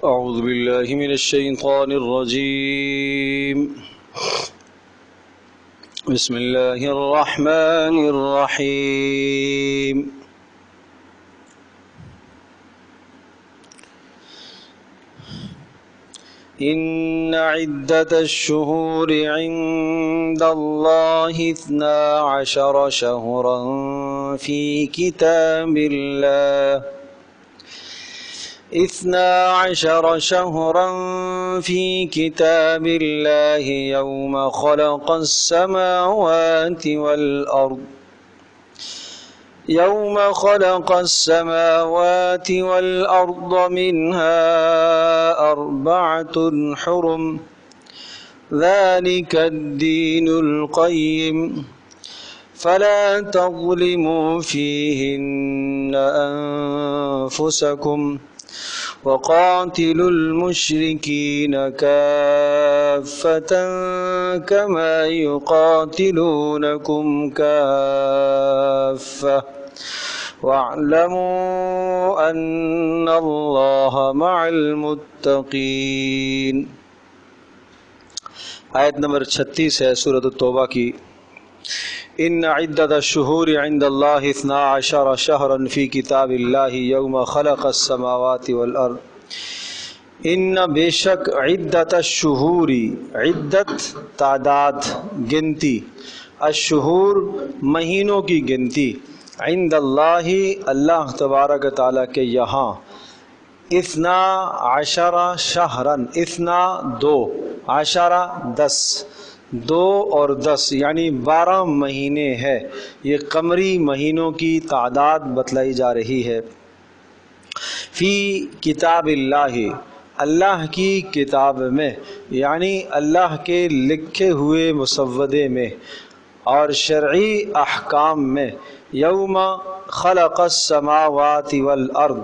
أعوذ بالله من الشيطان الرجيم. بسم الله الرحمن الرحيم. إن عدة الشهور عند الله 12 شهرا في كتاب الله 12 شهرا في كتاب الله يوم خلق السماوات والأرض منها 4 حرم ذلك الدين القيم فلا تظلموا فيهن أنفسكم وقاتلوا المشركين كافة كما يقاتلونكم كافة واعلموا أن الله مع المتقين. آیت نمبر 36 ہے سورۃ التوبہ کی. ان عدت الشہور عند اللہ 12 شہرا فی کتاب اللہ یوم خلق السماوات والارض. ان بے شک عدت الشہور، عدت تعداد گنتی، الشہور مہینوں کی گنتی، عند اللہ اللہ تبارک تعالیٰ کے یہاں، 12 شہرا، 2 عشرہ 10، 2 اور 10 یعنی 12 مہینے ہے. یہ قمری مہینوں کی تعداد بتلائی جا رہی ہے. فی کتاب اللہ، اللہ کی کتاب میں، یعنی اللہ کے لکھے ہوئے مسودے میں اور شرعی احکام میں. یوم خلق السماوات والارض،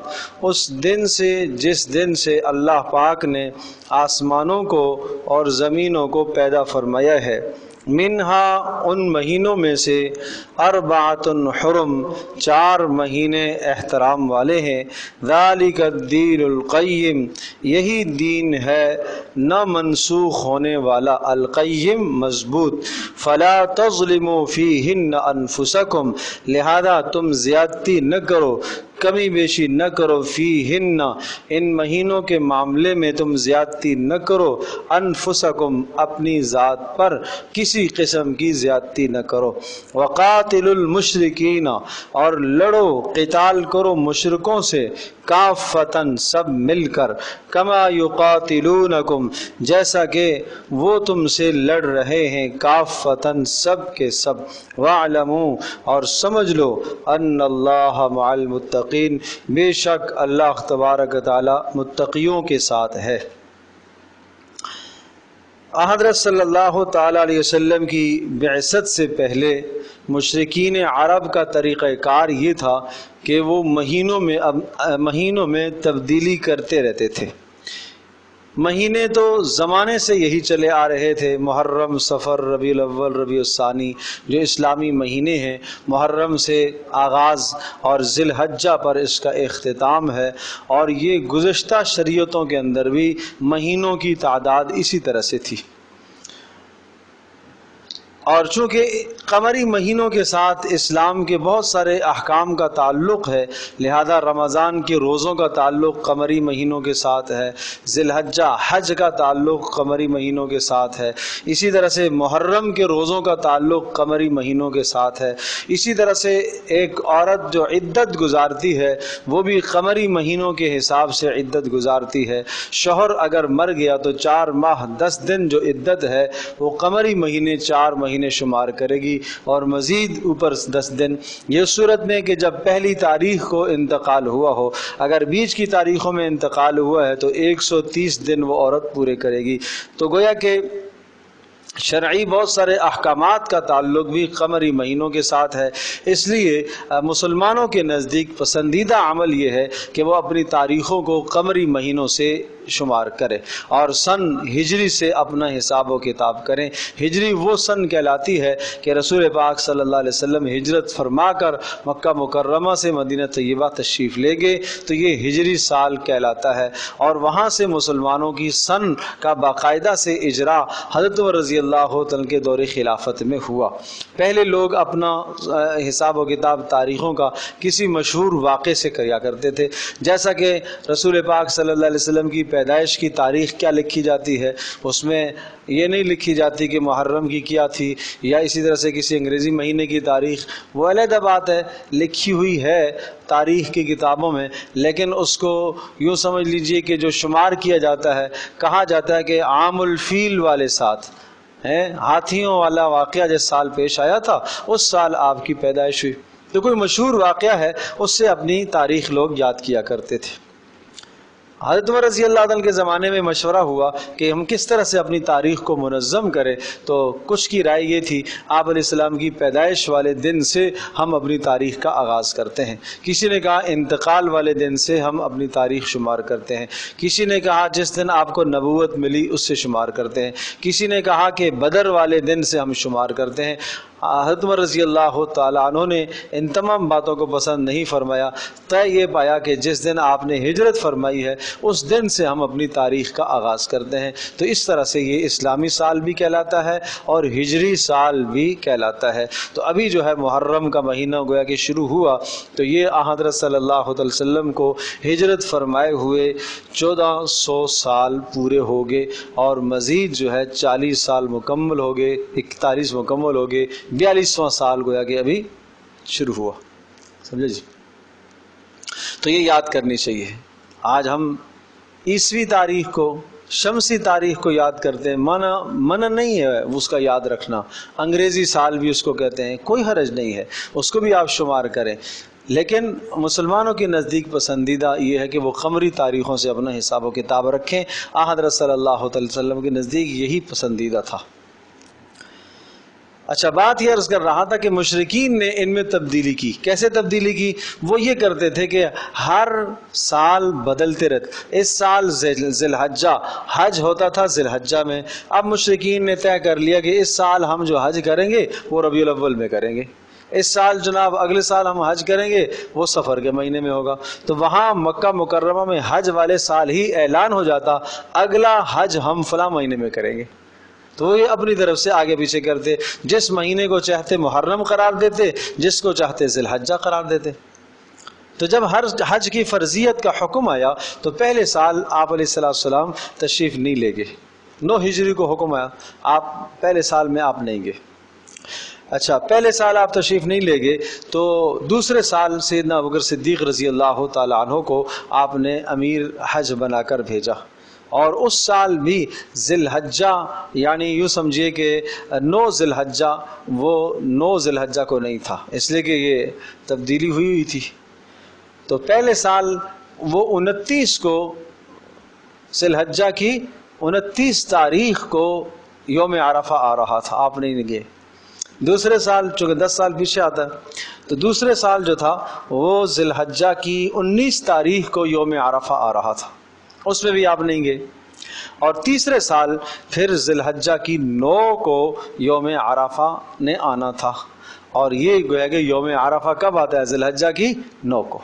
اس دن سے جس دن سے اللہ پاک نے آسمانوں کو اور زمینوں کو پیدا فرمایا ہے. منہا ان مہینوں میں سے 4 حرم، 4 مہینے احترام والے ہیں. ذالک الدین القیم، یہی دین ہے نہ منسوخ ہونے والا، القیم مضبوط. فلا تظلموا فیہن انفسکم، لہذا تم زیادتی نہ کرو، کمی بیشی نہ کرو، فیہن ان مہینوں کے معاملے میں تم زیادتی نہ کرو، انفسکم اپنی ذات پر کسی قسم کی زیادتی نہ کرو. وقاتلوا المشرکین، اور لڑو قتال کرو مشرکوں سے، کافتاً سب مل کر، کما یقاتلونکم جیسا کہ وہ تم سے لڑ رہے ہیں، کافتاً سب کے سب. واعلموا اور سمجھ لو، ان اللہ مع المتقین، بے شک اللہ تبارک تعالی متقیوں کے ساتھ ہے. حضرت صلی اللہ تعالی علیہ وسلم کی بعثت سے پہلے مشرکین عرب کا طریقہ کار یہ تھا کہ وہ مہینوں میں تبدیلی کرتے رہتے تھے. مہینے تو زمانے سے یہی چلے آ رہے تھے، محرم، صفر، ربیع الاول، ربیع الثانی جو اسلامی مہینے ہیں. محرم سے آغاز اور ذی الحجہ پر اس کا اختتام ہے، اور یہ گزشتہ شریعتوں کے اندر بھی مہینوں کی تعداد اسی طرح سے تھی. اور چونکہ قمری مہینوں کے ساتھ اسلام کے بہت سارے احکام کا تعلق ہے، لہذا رمضان کے روزوں کا تعلق قمری مہینوں کے ساتھ ہے، ذی الحجہ حج کا تعلق قمری مہینوں کے ساتھ ہے، اسی طرح سے محرم کے روزوں کا تعلق قمری مہینوں کے ساتھ ہے. اسی طرح سے ایک عورت جو عدت گزارتی ہے وہ بھی قمری مہینوں کے حساب سے عدت گزارتی ہے. شوہر اگر مر گیا تو 4 ماہ 10 دن جو عدت ہے وہ قمری مہینے 4 مہینے شمار کرے گی، اور مزید اوپر 10 دن. یہ صورت میں کہ جب پہلی تاریخ کو انتقال ہوا ہو، اگر بیچ کی تاریخوں میں انتقال ہوا ہے تو 130 دن وہ عورت پورے کرے گی. تو گویا کہ شرعی بہت سارے احکامات کا تعلق بھی قمری مہینوں کے ساتھ ہے، اس لیے مسلمانوں کے نزدیک پسندیدہ عمل یہ ہے کہ وہ اپنی تاریخوں کو قمری مہینوں سے شمار کرے اور سن ہجری سے اپنا حساب و کتاب کریں۔ ہجری وہ سن کہلاتی ہے کہ رسول پاک صلی اللہ علیہ وسلم ہجرت فرما کر مکہ مکرمہ سے مدینہ طیبہ تشریف لے گئے تو یہ ہجری سال کہلاتا ہے، اور وہاں سے مسلمانوں کی سن کا باقاعدہ سے اجرا حضرت عمر رضی اللہ عنہ کے دور خلافت میں ہوا۔ پہلے لوگ اپنا حساب و کتاب تاریخوں کا کسی مشہور واقعے سے کیا کرتے تھے، جیسا کہ رسول پاک صلی اللہ علیہ وسلم کی پیدائش کی تاریخ کیا لکھی جاتی ہے، اس میں یہ نہیں لکھی جاتی کہ محرم کی کیا تھی، یا اسی طرح سے کسی انگریزی مہینے کی تاریخ، وہ علیحدہ بات ہے، لکھی ہوئی ہے تاریخ کی کتابوں میں، لیکن اس کو یوں سمجھ لیجئے کہ جو شمار کیا جاتا ہے، کہا جاتا ہے کہ عام الفیل والے ساتھ ہاتھیوں والا واقعہ جس سال پیش آیا تھا اس سال آپ کی پیدائش ہوئی، تو کوئی مشہور واقعہ ہے اس سے اپنی تاریخ لوگ یاد کیا کرتے تھے۔ حضرت عمر رضی اللہ عنہ کے زمانے میں مشورہ ہوا کہ ہم کس طرح سے اپنی تاریخ کو منظم کریں، تو کچھ کی رائے یہ تھی آپ علیہ السلام کی پیدائش والے دن سے ہم اپنی تاریخ کا آغاز کرتے ہیں، کسی نے کہا انتقال والے دن سے ہم اپنی تاریخ شمار کرتے ہیں، کسی نے کہا جس دن آپ کو نبوت ملی اس سے شمار کرتے ہیں، کسی نے کہا کہ بدر والے دن سے ہم شمار کرتے ہیں۔ حضرت عمر رضی اللہ تعالیٰ عنہ نے ان تمام باتوں کو پسند نہیں فرمایا، طے یہ پایا کہ جس دن آپ نے ہجرت فرمائی ہے اس دن سے ہم اپنی تاریخ کا آغاز کرتے ہیں، تو اس طرح سے یہ اسلامی سال بھی کہلاتا ہے اور ہجری سال بھی کہلاتا ہے۔ تو ابھی جو ہے محرم کا مہینہ گویا کہ شروع ہوا، تو یہ حضرت صلی اللہ علیہ وسلم کو ہجرت فرمائے ہوئے 1400 سال پورے ہو گئے، اور مزید جو ہے 40 سال مکمل ہو گئے، 41 مکمل ہو گئے، 42واں سال گویا کہ ابھی شروع ہوا، سمجھے جی؟ تو یہ یاد کرنی چاہیے۔ آج ہم عیسوی تاریخ کو، شمسی تاریخ کو یاد کرتے ہیں، منع نہیں ہے اس کا یاد رکھنا، انگریزی سال بھی اس کو کہتے ہیں، کوئی حرج نہیں ہے، اس کو بھی آپ شمار کریں، لیکن مسلمانوں کے نزدیک پسندیدہ یہ ہے کہ وہ قمری تاریخوں سے اپنا حساب و کتاب رکھیں۔ حضرت صلی اللہ علیہ وسلم کے نزدیک یہی پسندیدہ تھا۔ اچھا، بات یہ عرض کر رہا تھا کہ مشرکین نے ان میں تبدیلی کی۔ کیسے تبدیلی کی؟ وہ یہ کرتے تھے کہ ہر سال بدلتے رہتے، اس سال ذی الحجہ حج ہوتا تھا ذی الحجہ میں، اب مشرکین نے طے کر لیا کہ اس سال ہم جو حج کریں گے وہ ربیع الاول میں کریں گے، اس سال جناب اگلے سال ہم حج کریں گے وہ سفر کے مہینے میں ہوگا، تو وہاں مکہ مکرمہ میں حج والے سال ہی اعلان ہو جاتا اگلا حج ہم فلاں مہینے میں کریں گے، تو یہ اپنی طرف سے آگے پیچھے کرتے، جس مہینے کو چاہتے محرم قرار دیتے، جس کو چاہتے ذی الحجہ قرار دیتے۔ تو جب ہر حج کی فرضیت کا حکم آیا تو پہلے سال آپ علیہ السلام تشریف نہیں لے گئے، 9 ہجری کو حکم آیا، آپ پہلے سال میں آپ نہیں گئے۔ اچھا، پہلے سال آپ تشریف نہیں لے گئے تو دوسرے سال سیدنا ابوبکر صدیق رضی اللہ تعالیٰ عنہ کو آپ نے امیر حج بنا کر بھیجا، اور اس سال بھی ذی الحجہ، یعنی یوں سمجھیے کہ 9 ذی الحجہ، وہ 9 ذی الحجہ کو نہیں تھا، اس لیے کہ یہ تبدیلی ہوئی تھی، تو پہلے سال وہ 29 کو ذی الحجہ کی 29 تاریخ کو یوم عرفہ آ رہا تھا، آپ نہیں گئے۔ دوسرے سال چونکہ 10 سال پیچھے آتا ہے، تو دوسرے سال جو تھا وہ ذی الحجہ کی 19 تاریخ کو یوم عرفہ آ رہا تھا، اس میں بھی آپ نہیں گئے، اور تیسرے سال پھر ذی الحجہ کی 9 کو یوم عرفہ نے آنا تھا، اور یہ گویا کہ یوم عرفہ کب آتا ہے؟ ذی الحجہ کی 9 کو،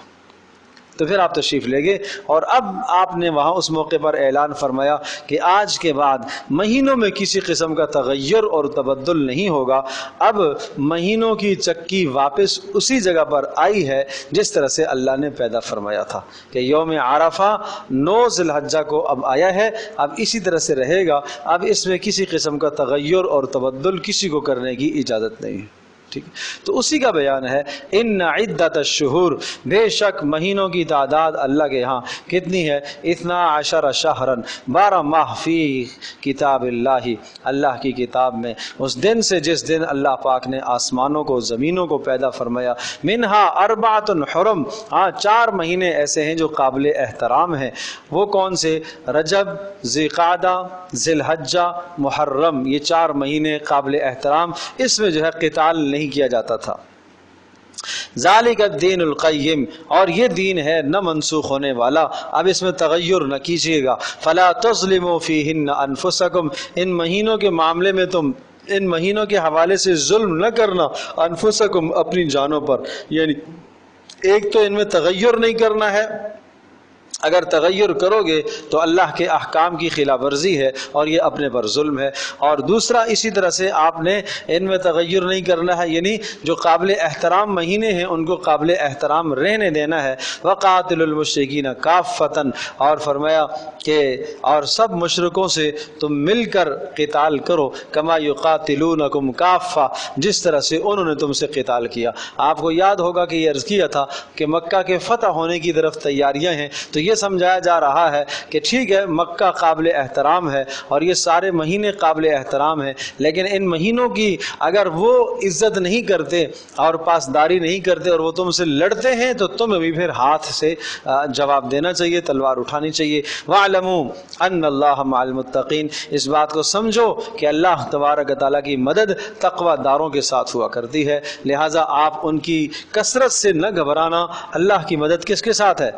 تو پھر آپ تشریف لے گئے، اور اب آپ نے وہاں اس موقع پر اعلان فرمایا کہ آج کے بعد مہینوں میں کسی قسم کا تغیر اور تبدل نہیں ہوگا، اب مہینوں کی چکی واپس اسی جگہ پر آئی ہے جس طرح سے اللہ نے پیدا فرمایا تھا کہ یوم عرفہ 9 ذی الحجہ کو اب آیا ہے، اب اسی طرح سے رہے گا، اب اس میں کسی قسم کا تغیر اور تبدل کسی کو کرنے کی اجازت نہیں ہے۔ ٹھیک، تو اسی کا بیان ہے ان عدت الشہور، بے شک مہینوں کی تعداد اللہ کے ہاں کتنی ہے؟ 12 شہرن، 12 ماہ فی کتاب اللہ، اللہ کی کتاب میں، اس دن سے جس دن اللہ پاک نے آسمانوں کو زمینوں کو پیدا فرمایا، منہا 4 حرم، ہاں 4 مہینے ایسے ہیں جو قابل احترام ہیں۔ وہ کون سے؟ رجب، ذی قعدہ، ذی الحجہ، محرم، یہ 4 مہینے قابل احترام، اس میں جو ہے قتال نہیں کیا جاتا تھا۔ ذالک الدین القیم، اور یہ دین ہے نہ منسوخ ہونے والا، اب اس میں تغیر نہ کیجیے گا۔ فلا تظلموا فیہن انفسکم، ان مہینوں کے معاملے میں تم ان مہینوں کے حوالے سے ظلم نہ کرنا، انفسکم، اپنی جانوں پر، یعنی ایک تو ان میں تغیر نہیں کرنا ہے، اگر تغیر کرو گے تو اللہ کے احکام کی خلاف ورزی ہے اور یہ اپنے پر ظلم ہے، اور دوسرا اسی طرح سے آپ نے ان میں تغیر نہیں کرنا ہے، یعنی جو قابل احترام مہینے ہیں ان کو قابل احترام رہنے دینا ہے۔ وقاتل المشرکین کافۃ، اور فرمایا کہ اور سب مشرکوں سے تم مل کر قتال کرو، کما یقاتلونکم کافہ، جس طرح سے انہوں نے تم سے قتال کیا۔ آپ کو یاد ہوگا کہ یہ عرض کیا تھا کہ مکہ کے فتح ہونے کی طرف تیاریاں ہیں، تو یہ سمجھایا جا رہا ہے کہ ٹھیک ہے مکہ قابل احترام ہے اور یہ سارے مہینے قابل احترام ہیں، لیکن ان مہینوں کی اگر وہ عزت نہیں کرتے اور پاسداری نہیں کرتے اور وہ تم سے لڑتے ہیں تو تمہیں بھی پھر ہاتھ سے جواب دینا چاہیے، تلوار اٹھانی چاہیے۔ وَاعْلَمُوا أَنَّ اللَّهَ مَعَ الْمُتَّقِينَ، اس بات کو سمجھو کہ اللہ تبارک تعالیٰ کی مدد تقوی داروں کے ساتھ ہوا کرتی ہے، لہٰذا آپ ان کی کثرت سے نہ گھبرانا۔ اللہ کی مدد کس کے ساتھ ہے؟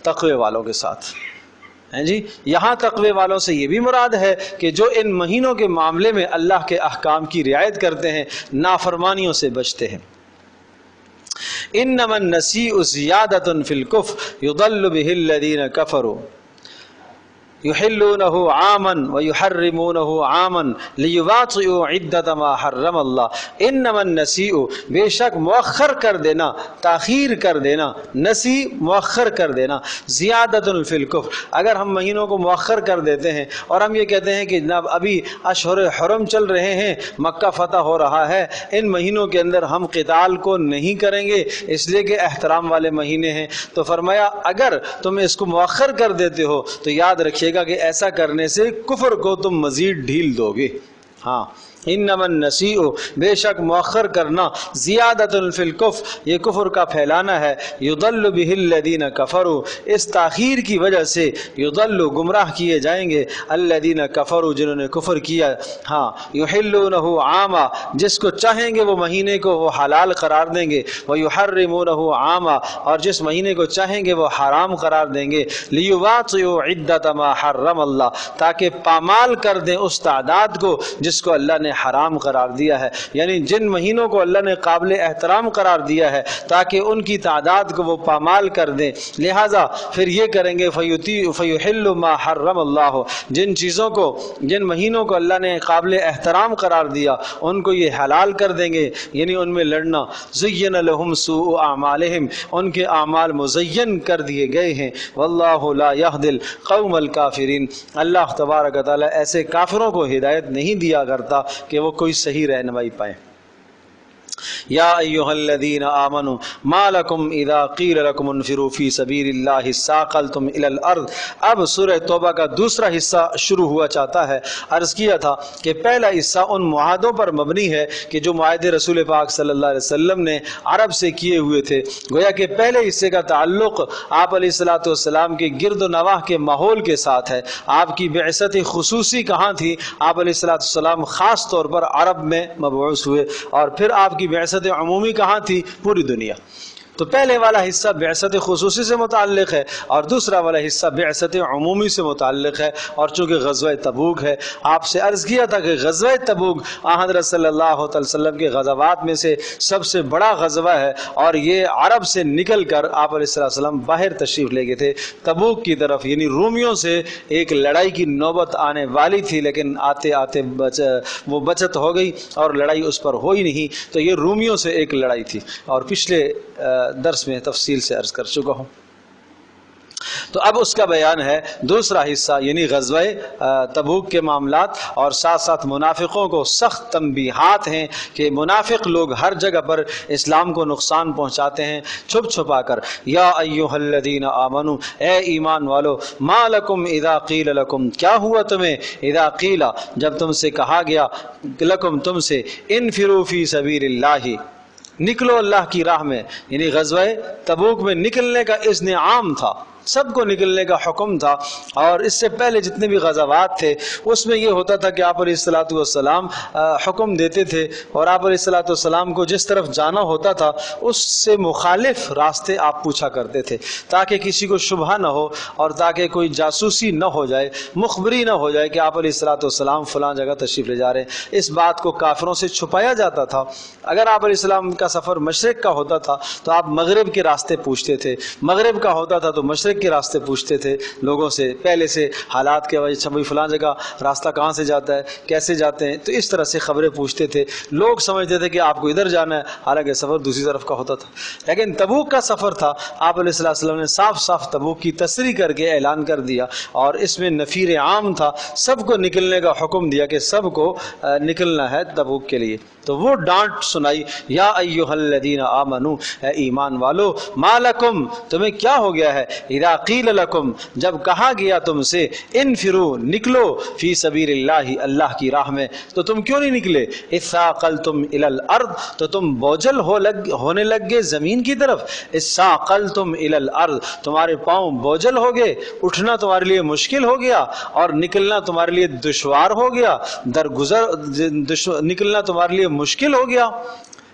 تقوی والوں کے ساتھ ہیں جی۔ یہاں تقوی والوں سے یہ بھی مراد ہے کہ جو ان مہینوں کے معاملے میں اللہ کے احکام کی رعایت کرتے ہیں، نافرمانیوں سے بچتے ہیں۔ انما النسیء زیادۃ فی الکفر یضل بہ الذین کفروا یحلونہ عاما ویحرمونہ عاما لیواطئوا عدۃ ما حرم اللہ۔ انما النسیء، بے شک مؤخر کر دینا، تاخیر کر دینا، نسی مؤخر کر دینا، زیادۃ فی الکفر، اگر ہم مہینوں کو مؤخر کر دیتے ہیں اور ہم یہ کہتے ہیں کہ جناب ابھی اشہر حرم چل رہے ہیں، مکہ فتح ہو رہا ہے، ان مہینوں کے اندر ہم قتال کو نہیں کریں گے اس لیے کہ احترام والے مہینے ہیں، تو فرمایا اگر تم اس کو مؤخر کر دیتے ہو تو یاد رکھیے کہ ایسا کرنے سے کفر کو تم مزید ڈھیل دو گے۔ ہاں، انما النسیء، بے شک مؤخر کرنا، زیادۃ فی الکفر، یہ کفر کا پھیلانا ہے، یضل بہ الذین کفروا، اس تاخیر کی وجہ سے یضل، گمراہ کیے جائیں گے، الذین کفروا، جنہوں نے کفر کیا۔ ہاں، یحلونہ عاما، جس کو چاہیں گے وہ مہینے کو وہ حلال قرار دیں گے، ویحرمونہ عاما، اور جس مہینے کو چاہیں گے وہ حرام قرار دیں گے، لیواطئوا عدۃ ما حرم اللہ، تاکہ پامال کر دیں اس تعداد کو جس کو اللہ نے حرام قرار دیا ہے، یعنی جن مہینوں کو اللہ نے قابل احترام قرار دیا ہے تاکہ ان کی تعداد کو وہ پامال کر دیں، لہٰذا پھر یہ کریں گے فیحل ما حرم اللہ، جن چیزوں کو، جن مہینوں کو اللہ نے قابل احترام قرار دیا ان کو یہ حلال کر دیں گے، یعنی ان میں لڑنا۔ زین لہم سوء اعمالہم، ان کے اعمال مزین کر دیے گئے ہیں، واللہ لا یہدی القوم الکافرین، اللہ تبارک تعالیٰ ایسے کافروں کو ہدایت نہیں دیا کرتا کہ وہ کوئی صحیح رہنمائی پائیں۔ یا ایہا الذین آمنوا ما لکم اذا قیل لکم انفروا فی سبیل اللہ ثاقلتم الی الارض۔ اب سورہ توبہ کا دوسرا حصہ شروع ہوا چاہتا ہے۔ عرض کیا تھا کہ پہلا حصہ ان معاہدوں پر مبنی ہے کہ جو معاہدے رسول پاک صلی اللہ علیہ وسلم نے عرب سے کیے ہوئے تھے، گویا کہ پہلے حصے کا تعلق آپ علیہ الصلوۃ والسلام کے گرد و نواح کے ماحول کے ساتھ ہے۔ آپ کی بعثت خصوصی کہاں تھی؟ آپ علیہ الصلوۃ والسلام خاص طور پر عرب میں مبعوث ہوئے، اور پھر آپ کی بعثت عمومی کہاں تھی؟ پوری دنیا۔ تو پہلے والا حصہ بعثت خصوصی سے متعلق ہے اور دوسرا والا حصہ بعثت عمومی سے متعلق ہے، اور چونکہ غزوہ تبوک ہے، آپ سے عرض کیا تھا کہ غزوہ تبوک حضرت صلی اللہ علیہ وسلم کے غزوات میں سے سب سے بڑا غزوہ ہے، اور یہ عرب سے نکل کر آپ علیہ السلام باہر تشریف لے گئے تھے تبوک کی طرف، یعنی رومیوں سے ایک لڑائی کی نوبت آنے والی تھی، لیکن آتے آتے وہ بچت ہو گئی اور لڑائی اس پر ہوئی نہیں، تو یہ رومیوں سے ایک لڑائی تھی، اور پچھلے درس میں تفصیل سے عرض کر چکا ہوں۔ تو اب اس کا بیان ہے دوسرا حصہ، یعنی غزوہ تبوک کے معاملات، اور ساتھ ساتھ منافقوں کو سخت تنبیہات ہیں کہ منافق لوگ ہر جگہ پر اسلام کو نقصان پہنچاتے ہیں چھپ چھپا کر۔ یا ایھا الذین آمنو، اے ایمان والو، ما لکم اذا قیل لکم، کیا ہوا تمہیں، اذا قیل، جب تم سے کہا گیا، لکم، تم سے، انفروا فی سبیل اللہ، نکلو اللہ کی راہ میں، یعنی غزوہ تبوک میں نکلنے کا اذن عام تھا، سب کو نکلنے کا حکم تھا، اور اس سے پہلے جتنے بھی غزوات تھے اس میں یہ ہوتا تھا کہ آپ علیہ الصلوۃ والسلام حکم دیتے تھے، اور آپ علیہ الصلوۃ والسلام کو جس طرف جانا ہوتا تھا اس سے مخالف راستے آپ پوچھا کرتے تھے، تاکہ کسی کو شبہ نہ ہو اور تاکہ کوئی جاسوسی نہ ہو جائے، مخبری نہ ہو جائے کہ آپ علیہ الصلوۃ والسلام فلاں جگہ تشریف لے جا رہے ہیں۔ اس بات کو کافروں سے چھپایا جاتا تھا۔ اگر آپ علیہ السلام کا سفر مشرق کا ہوتا تھا تو آپ مغرب کے راستے پوچھتے تھے، مغرب کا ہوتا تھا تو مشرق کے راستے پوچھتے تھے لوگوں سے، پہلے سے حالات کے وجہ سے، بھئی فلاں جگہ راستہ کہاں سے جاتا ہے، کیسے جاتے ہیں، تو اس طرح سے خبریں پوچھتے تھے۔ لوگ سمجھتے تھے کہ آپ کو ادھر جانا ہے، حالانکہ سفر دوسری طرف کا ہوتا تھا۔ لیکن تبوک کا سفر تھا، آپ علیہ الصلوۃ والسلام نے صاف صاف تبوک کی تصریح کر کے اعلان کر دیا، اور اس میں نفیر عام تھا، سب کو نکلنے کا حکم دیا کہ سب کو نکلنا ہے تبوک کے لیے۔ تو وہ ڈانٹ سنائی، یا ایھا الذین آمنو، اے ایمان والو، ما لکم، تمہیں کیا ہو گیا ہے، اذا قیل لکم، جب کہا گیا تم سے، انفرو، نکلو، فی سبیل اللہ، اللہ کی راہ میں، تو تم کیوں نہیں نکلے، اثاقلتم الی الارض، تو تم بوجھل ہونے لگ گئے زمین کی طرف، اثاقلتم الی الارض، تمہارے پاؤں بوجھل ہو گئے، اٹھنا تمہارے لیے مشکل ہو گیا، اور نکلنا تمہارے لیے دشوار ہو گیا، نکلنا تمہارے لیے مشکل ہو گیا،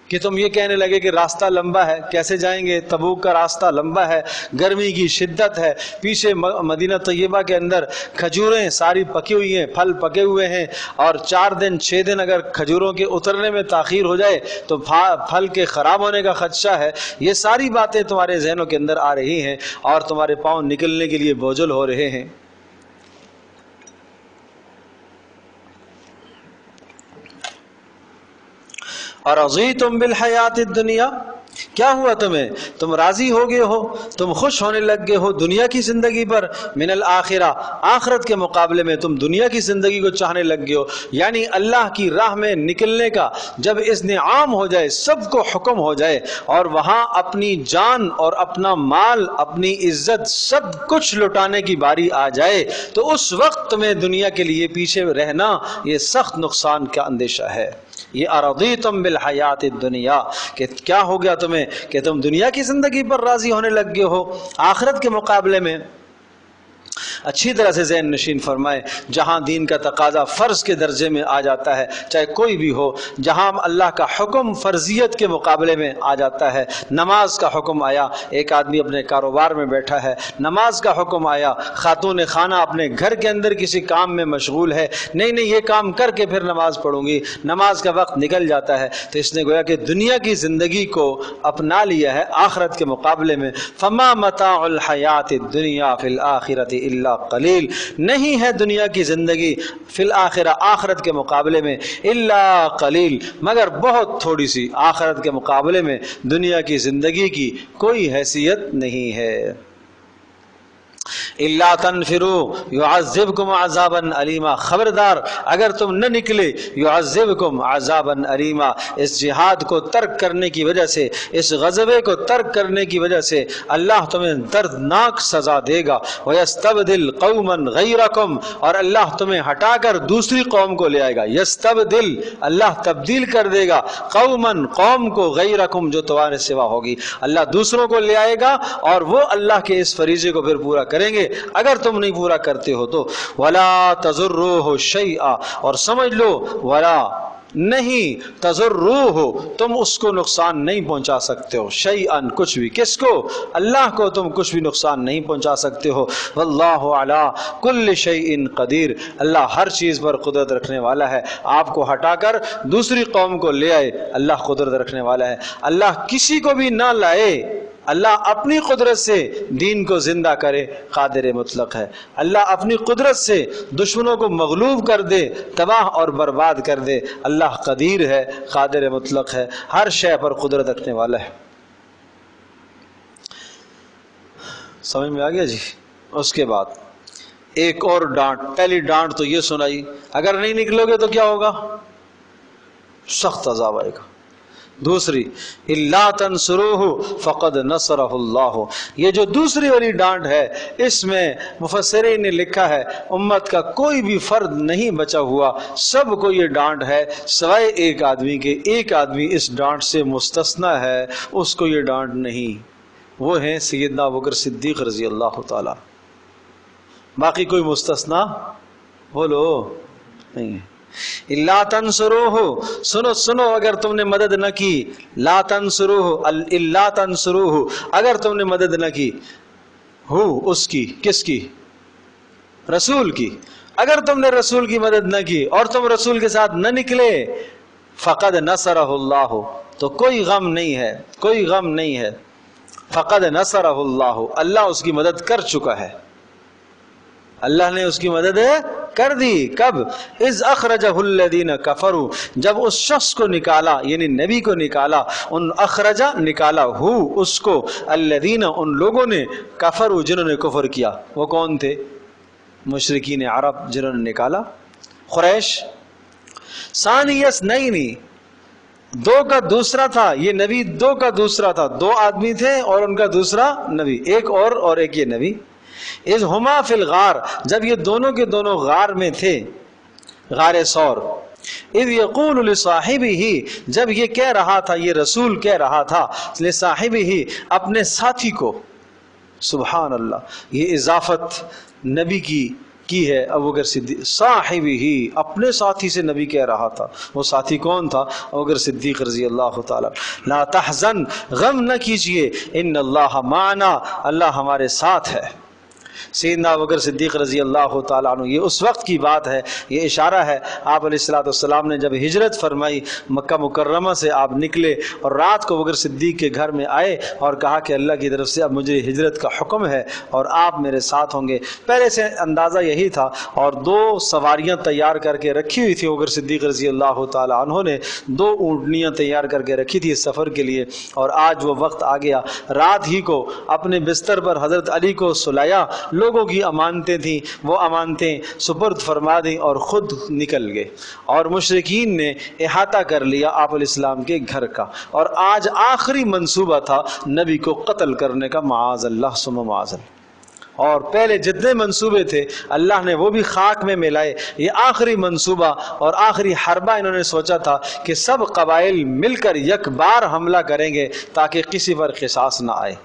کہ تم یہ کہنے لگے کہ راستہ لمبا ہے، کیسے جائیں گے، تبوک کا راستہ لمبا ہے، گرمی کی شدت ہے، پیچھے مدینہ طیبہ کے اندر کھجوریں ساری پکی ہوئی ہیں، پھل پکے ہوئے ہیں، اور 4 دن 6 دن اگر کھجوروں کے اترنے میں تاخیر ہو جائے تو پھل کے خراب ہونے کا خدشہ ہے۔ یہ ساری باتیں تمہارے ذہنوں کے اندر آ رہی ہیں، اور تمہارے پاؤں نکلنے کے لیے بوجھل ہو رہے ہیں۔ ارضیتم بالحیات الدنیا، کیا ہوا تمہیں، تم راضی ہو گئے ہو، تم خوش ہونے لگ گئے ہو دنیا کی زندگی پر، من الآخرہ، آخرت کے مقابلے میں تم دنیا کی زندگی کو چاہنے لگ گئے ہو، یعنی اللہ کی راہ میں نکلنے کا جب اذن عام ہو جائے، سب کو حکم ہو جائے، اور وہاں اپنی جان اور اپنا مال، اپنی عزت، سب کچھ لٹانے کی باری آ جائے، تو اس وقت تمہیں دنیا کے لیے پیچھے رہنا یہ سخت نقصان کا اندیشہ ہے۔ یہ ارضیتم بالحیات الدنیا، کہ کیا ہو گیا تمہیں کہ تم دنیا کی زندگی پر راضی ہونے لگ گئے ہو، آخرت کے مقابلے میں۔ اچھی طرح سے ذہن نشین فرمائے، جہاں دین کا تقاضا فرض کے درجے میں آ جاتا ہے، چاہے کوئی بھی ہو، جہاں اللہ کا حکم فرضیت کے مقابلے میں آ جاتا ہے، نماز کا حکم آیا، ایک آدمی اپنے کاروبار میں بیٹھا ہے، نماز کا حکم آیا، خاتون خانہ اپنے گھر کے اندر کسی کام میں مشغول ہے، نہیں یہ کام کر کے پھر نماز پڑھوں گی، نماز کا وقت نکل جاتا ہے، تو اس نے گویا کہ دنیا کی زندگی کو اپنا لیا ہے آخرت کے مقابلے میں۔ فما متاع الحیات الدنیا فی الآخرۃ الا قلیل، نہیں ہے دنیا کی زندگی فی الآخرہ، آخرت کے مقابلے میں، الا قلیل، مگر بہت تھوڑی سی، آخرت کے مقابلے میں دنیا کی زندگی کی کوئی حیثیت نہیں ہے۔ الا تنفروا يعذبكم عذابا علیما، خبردار اگر تم نہ نکلے، يعذبكم عذابا علیما، اس جہاد کو ترک کرنے کی وجہ سے، اس غزوے کو ترک کرنے کی وجہ سے اللہ تمہیں دردناک سزا دے گا، ويستبدل قوما غيركم، اور اللہ تمہیں ہٹا کر دوسری قوم کو لے آئے گا، يستبدل، اللہ تبدیل کر دے گا، قوما، قوم کو، غيركم، جو تمہارے سوا ہوگی، اللہ دوسروں کو لے آئے گا، اور وہ اللہ کے اس فریضے کو پھر پورا کریں گے اگر تم نہیں پورا کرتے ہو تو۔ وَلَا تَضُرُّوهُ شَيْئًا، اور سمجھ لو، وَلَا، نہیں، تَضُرُّوهُ، تم اس کو نقصان نہیں پہنچا سکتے ہو، شَيْئًا، کچھ بھی، کس کو، اللہ کو تم کچھ بھی نقصان نہیں پہنچا سکتے ہو، وَاللَّهُ عَلَىٰ كُلِّ شَيْءٍ قدیر، اللہ ہر چیز پر قدرت رکھنے والا ہے، آپ کو ہٹا کر دوسری قوم کو لے آئے، اللہ قدرت رکھنے والا ہے، اللہ کسی کو بھی نہ لائے، اللہ اپنی قدرت سے دین کو زندہ کرے، قادر مطلق ہے، اللہ اپنی قدرت سے دشمنوں کو مغلوب کر دے، تباہ اور برباد کر دے، اللہ قدیر ہے، قادر مطلق ہے، ہر شے پر قدرت رکھنے والا ہے۔ سمجھ میں آ گیا جی؟ اس کے بعد ایک اور ڈانٹ. پہلی ڈانٹ تو یہ سنائی اگر نہیں نکلو گے تو کیا ہوگا؟ سخت عذاب آئے گا. دوسری الا تنصروه فقد نصرہ اللہ. یہ جو دوسری والی ڈانٹ ہے اس میں مفسرین نے لکھا ہے امت کا کوئی بھی فرد نہیں بچا ہوا، سب کو یہ ڈانٹ ہے سوائے ایک آدمی کے. ایک آدمی اس ڈانٹ سے مستثنا ہے، اس کو یہ ڈانٹ نہیں، وہ ہیں سیدنا ابوبکر صدیق رضی اللہ تعالی. باقی کوئی مستثنا بولو نہیں ہے. لا تنصروہ، سنو اگر تم نے مدد نہ کی، لا تنصروہ الا تنصروہ، اگر تم نے مدد نہ کی ہو اس کی، کس کی؟ رسول کی. اگر تم نے رسول کی مدد نہ کی اور تم رسول کے ساتھ نہ نکلے، فقد نصرہ اللہ، تو کوئی غم نہیں ہے، کوئی غم نہیں ہے. فقد نصرہ اللہ، اللہ اس کی مدد کر چکا ہے، اللہ نے اس کی مدد کر دی. کب؟ اذ اخرجہ الذین کفروا، جب اس شخص کو نکالا یعنی نبی کو نکالا، ان اخرجہ نکالا ہو اس کو، الذین ان لوگوں نے، کفروا جنہوں نے کفر کیا. وہ کون تھے؟ مشرکین عرب جنہوں نے نکالا، قریش. ثانی اثنین، دو کا دوسرا تھا یہ نبی، دو کا دوسرا تھا، دو آدمی تھے اور ان کا دوسرا نبی، ایک اور ایک یہ نبی. اذ ہما فی الغار، جب یہ دونوں کے دونوں غار میں تھے، غار ثور. اذ یقول لصاحبہ، جب یہ کہہ رہا تھا، یہ رسول کہہ رہا تھا لصاحبہ اپنے ساتھی کو. سبحان اللہ، یہ اضافت نبی کی ہے ابوبکر صدیق. صاحبہ اپنے ساتھی سے نبی کہہ رہا تھا، وہ ساتھی کون تھا؟ ابوبکر صدیق رضی اللہ تعالی. لا تحزن، غم نہ کیجئے، ان اللہ معنا، اللہ ہمارے ساتھ ہے. سیدنا ابوبکر صدیق رضی اللہ تعالیٰ عنہ، یہ اس وقت کی بات ہے، یہ اشارہ ہے آپ علیہ الصلوۃ والسلام نے جب ہجرت فرمائی، مکہ مکرمہ سے آپ نکلے اور رات کو ابوبکر صدیق کے گھر میں آئے اور کہا کہ اللہ کی طرف سے اب مجھے ہجرت کا حکم ہے اور آپ میرے ساتھ ہوں گے. پہلے سے اندازہ یہی تھا اور دو سواریاں تیار کر کے رکھی ہوئی تھی. ابوبکر صدیق رضی اللہ تعالیٰ عنہ نے دو اونٹنیاں تیار کر کے رکھی تھی اس سفر کے لیے، اور آج وہ وقت آ گیا. رات ہی کو اپنے بستر پر حضرت علی کو سلایا، لوگوں کی امانتیں تھیں، وہ امانتیں سپرد فرما دیں اور خود نکل گئے، اور مشرکین نے احاطہ کر لیا آپ علیہ السلام کے گھر کا. اور آج آخری منصوبہ تھا نبی کو قتل کرنے کا، معاذ اللہ ثم معاذ اللہ. اور پہلے جتنے منصوبے تھے اللہ نے وہ بھی خاک میں ملائے. یہ آخری منصوبہ اور آخری حربہ انہوں نے سوچا تھا کہ سب قبائل مل کر یک بار حملہ کریں گے تاکہ کسی پر قصاص نہ آئے.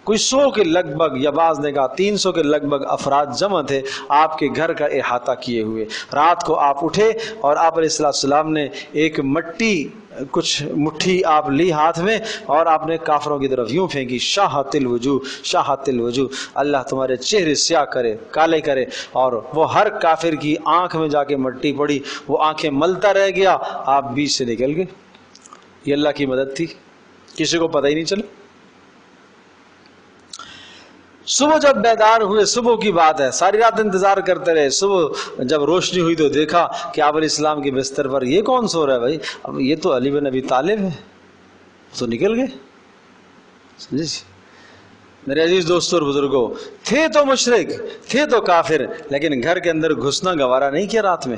کوئی 100 کے لگ بھگ یا بعض نے کہا 300 کے لگ بھگ افراد جمع تھے آپ کے گھر کا احاطہ کیے ہوئے. رات کو آپ اٹھے اور آپ علیہ السلام نے ایک مٹی کچھ مٹھی آپ لی ہاتھ میں اور آپ نے کافروں کی طرف یوں پھینکی، شاہت الوجوہ، شاہت الوجوہ، اللہ تمہارے چہرے سیاہ کرے، کالے کرے. اور وہ ہر کافر کی آنکھ میں جا کے مٹی پڑی، وہ آنکھیں ملتا رہ گیا، آپ بیچ سے نکل گئے. یہ اللہ کی مدد تھی، کسی کو پتہ ہی نہیں چلا. صبح جب بیدار ہوئے، صبح کی بات ہے، ساری رات انتظار کرتے رہے. صبح جب روشنی ہوئی تو دیکھا کہ آپ علیہ السلام کے بستر پر یہ کون سو رہا ہے بھائی؟ اب یہ تو علی بن ابی طالب ہے. تو نکل گئے. سمجھے میرے عزیز دوستوں اور بزرگوں، تھے تو مشرک، تھے تو کافر، لیکن گھر کے اندر گھسنا گوارا نہیں کیا رات میں.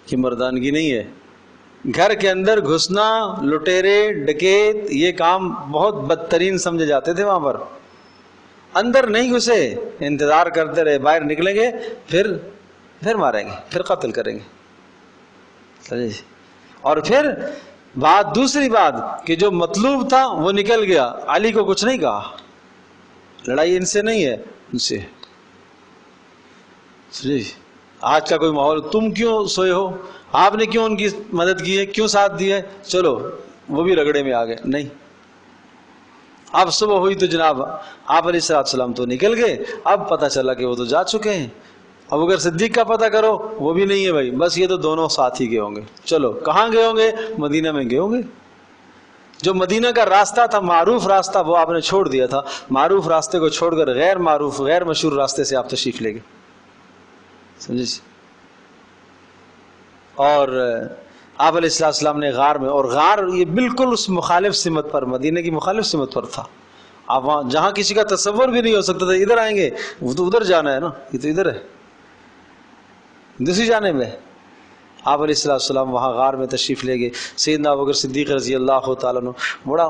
یہ مردانگی نہیں ہے. گھر کے اندر گھسنا، لٹیرے ڈکیت، یہ کام بہت بدترین سمجھے جاتے تھے. وہاں پر اندر نہیں گھسے، انتظار کرتے رہے، باہر نکلیں گے پھر ماریں گے، پھر قتل کریں گے. اور پھر بات دوسری بات کہ جو مطلوب تھا وہ نکل گیا. علی کو کچھ نہیں کہا، لڑائی ان سے نہیں ہے، ان سے. آج کا کوئی ماحول، تم کیوں سوئے ہو، آپ نے کیوں ان کی مدد کی ہے، کیوں ساتھ دیا ہے، چلو وہ بھی رگڑے میں آ گئے. نہیں، اب صبح ہوئی تو جناب آپ علیہ السلام تو نکل گئے. اب پتہ چلا کہ وہ تو جا چکے ہیں. ابوبکر صدیق کا پتہ کرو، وہ بھی نہیں ہے بھائی، بس یہ تو دونوں ساتھ ہی گئے ہوں گے. چلو کہاں گئے ہوں گے؟ مدینہ میں گئے ہوں گے. جو مدینہ کا راستہ تھا، معروف راستہ، وہ آپ نے چھوڑ دیا تھا. معروف راستے کو چھوڑ کر غیر معروف، غیر مشہور راستے سے آپ تشریف لے گئے. سمجھے؟ اور آپ علیہ السلام نے غار میں، اور غار یہ بالکل اس مخالف سمت پر، مدینہ کی مخالف سمت پر تھا، آپ وہاں جہاں کسی کا تصور بھی نہیں ہو سکتا تھا ادھر آئیں گے، وہ تو ادھر جانا ہے نا، یہ تو ادھر ہے، دوسری جانب ہے۔ آپ علیہ السلام وہاں غار میں تشریف لے گئے۔ سیدنا ابوبکر صدیق رضی اللہ تعالیٰ عنہ، بڑا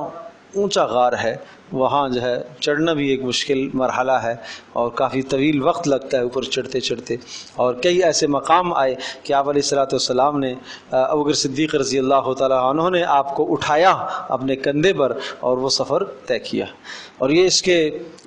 اونچا غار ہے، وہاں جو ہے چڑھنا بھی ایک مشکل مرحلہ ہے اور کافی طویل وقت لگتا ہے اوپر چڑھتے چڑھتے، اور کئی ایسے مقام آئے کہ آپ علیہ السلام نے ابوبکر صدیق رضی اللہ تعالیٰ عنہ نے آپ کو اٹھایا اپنے کندھے پر اور وہ سفر طے کیا۔ اور یہ اس کے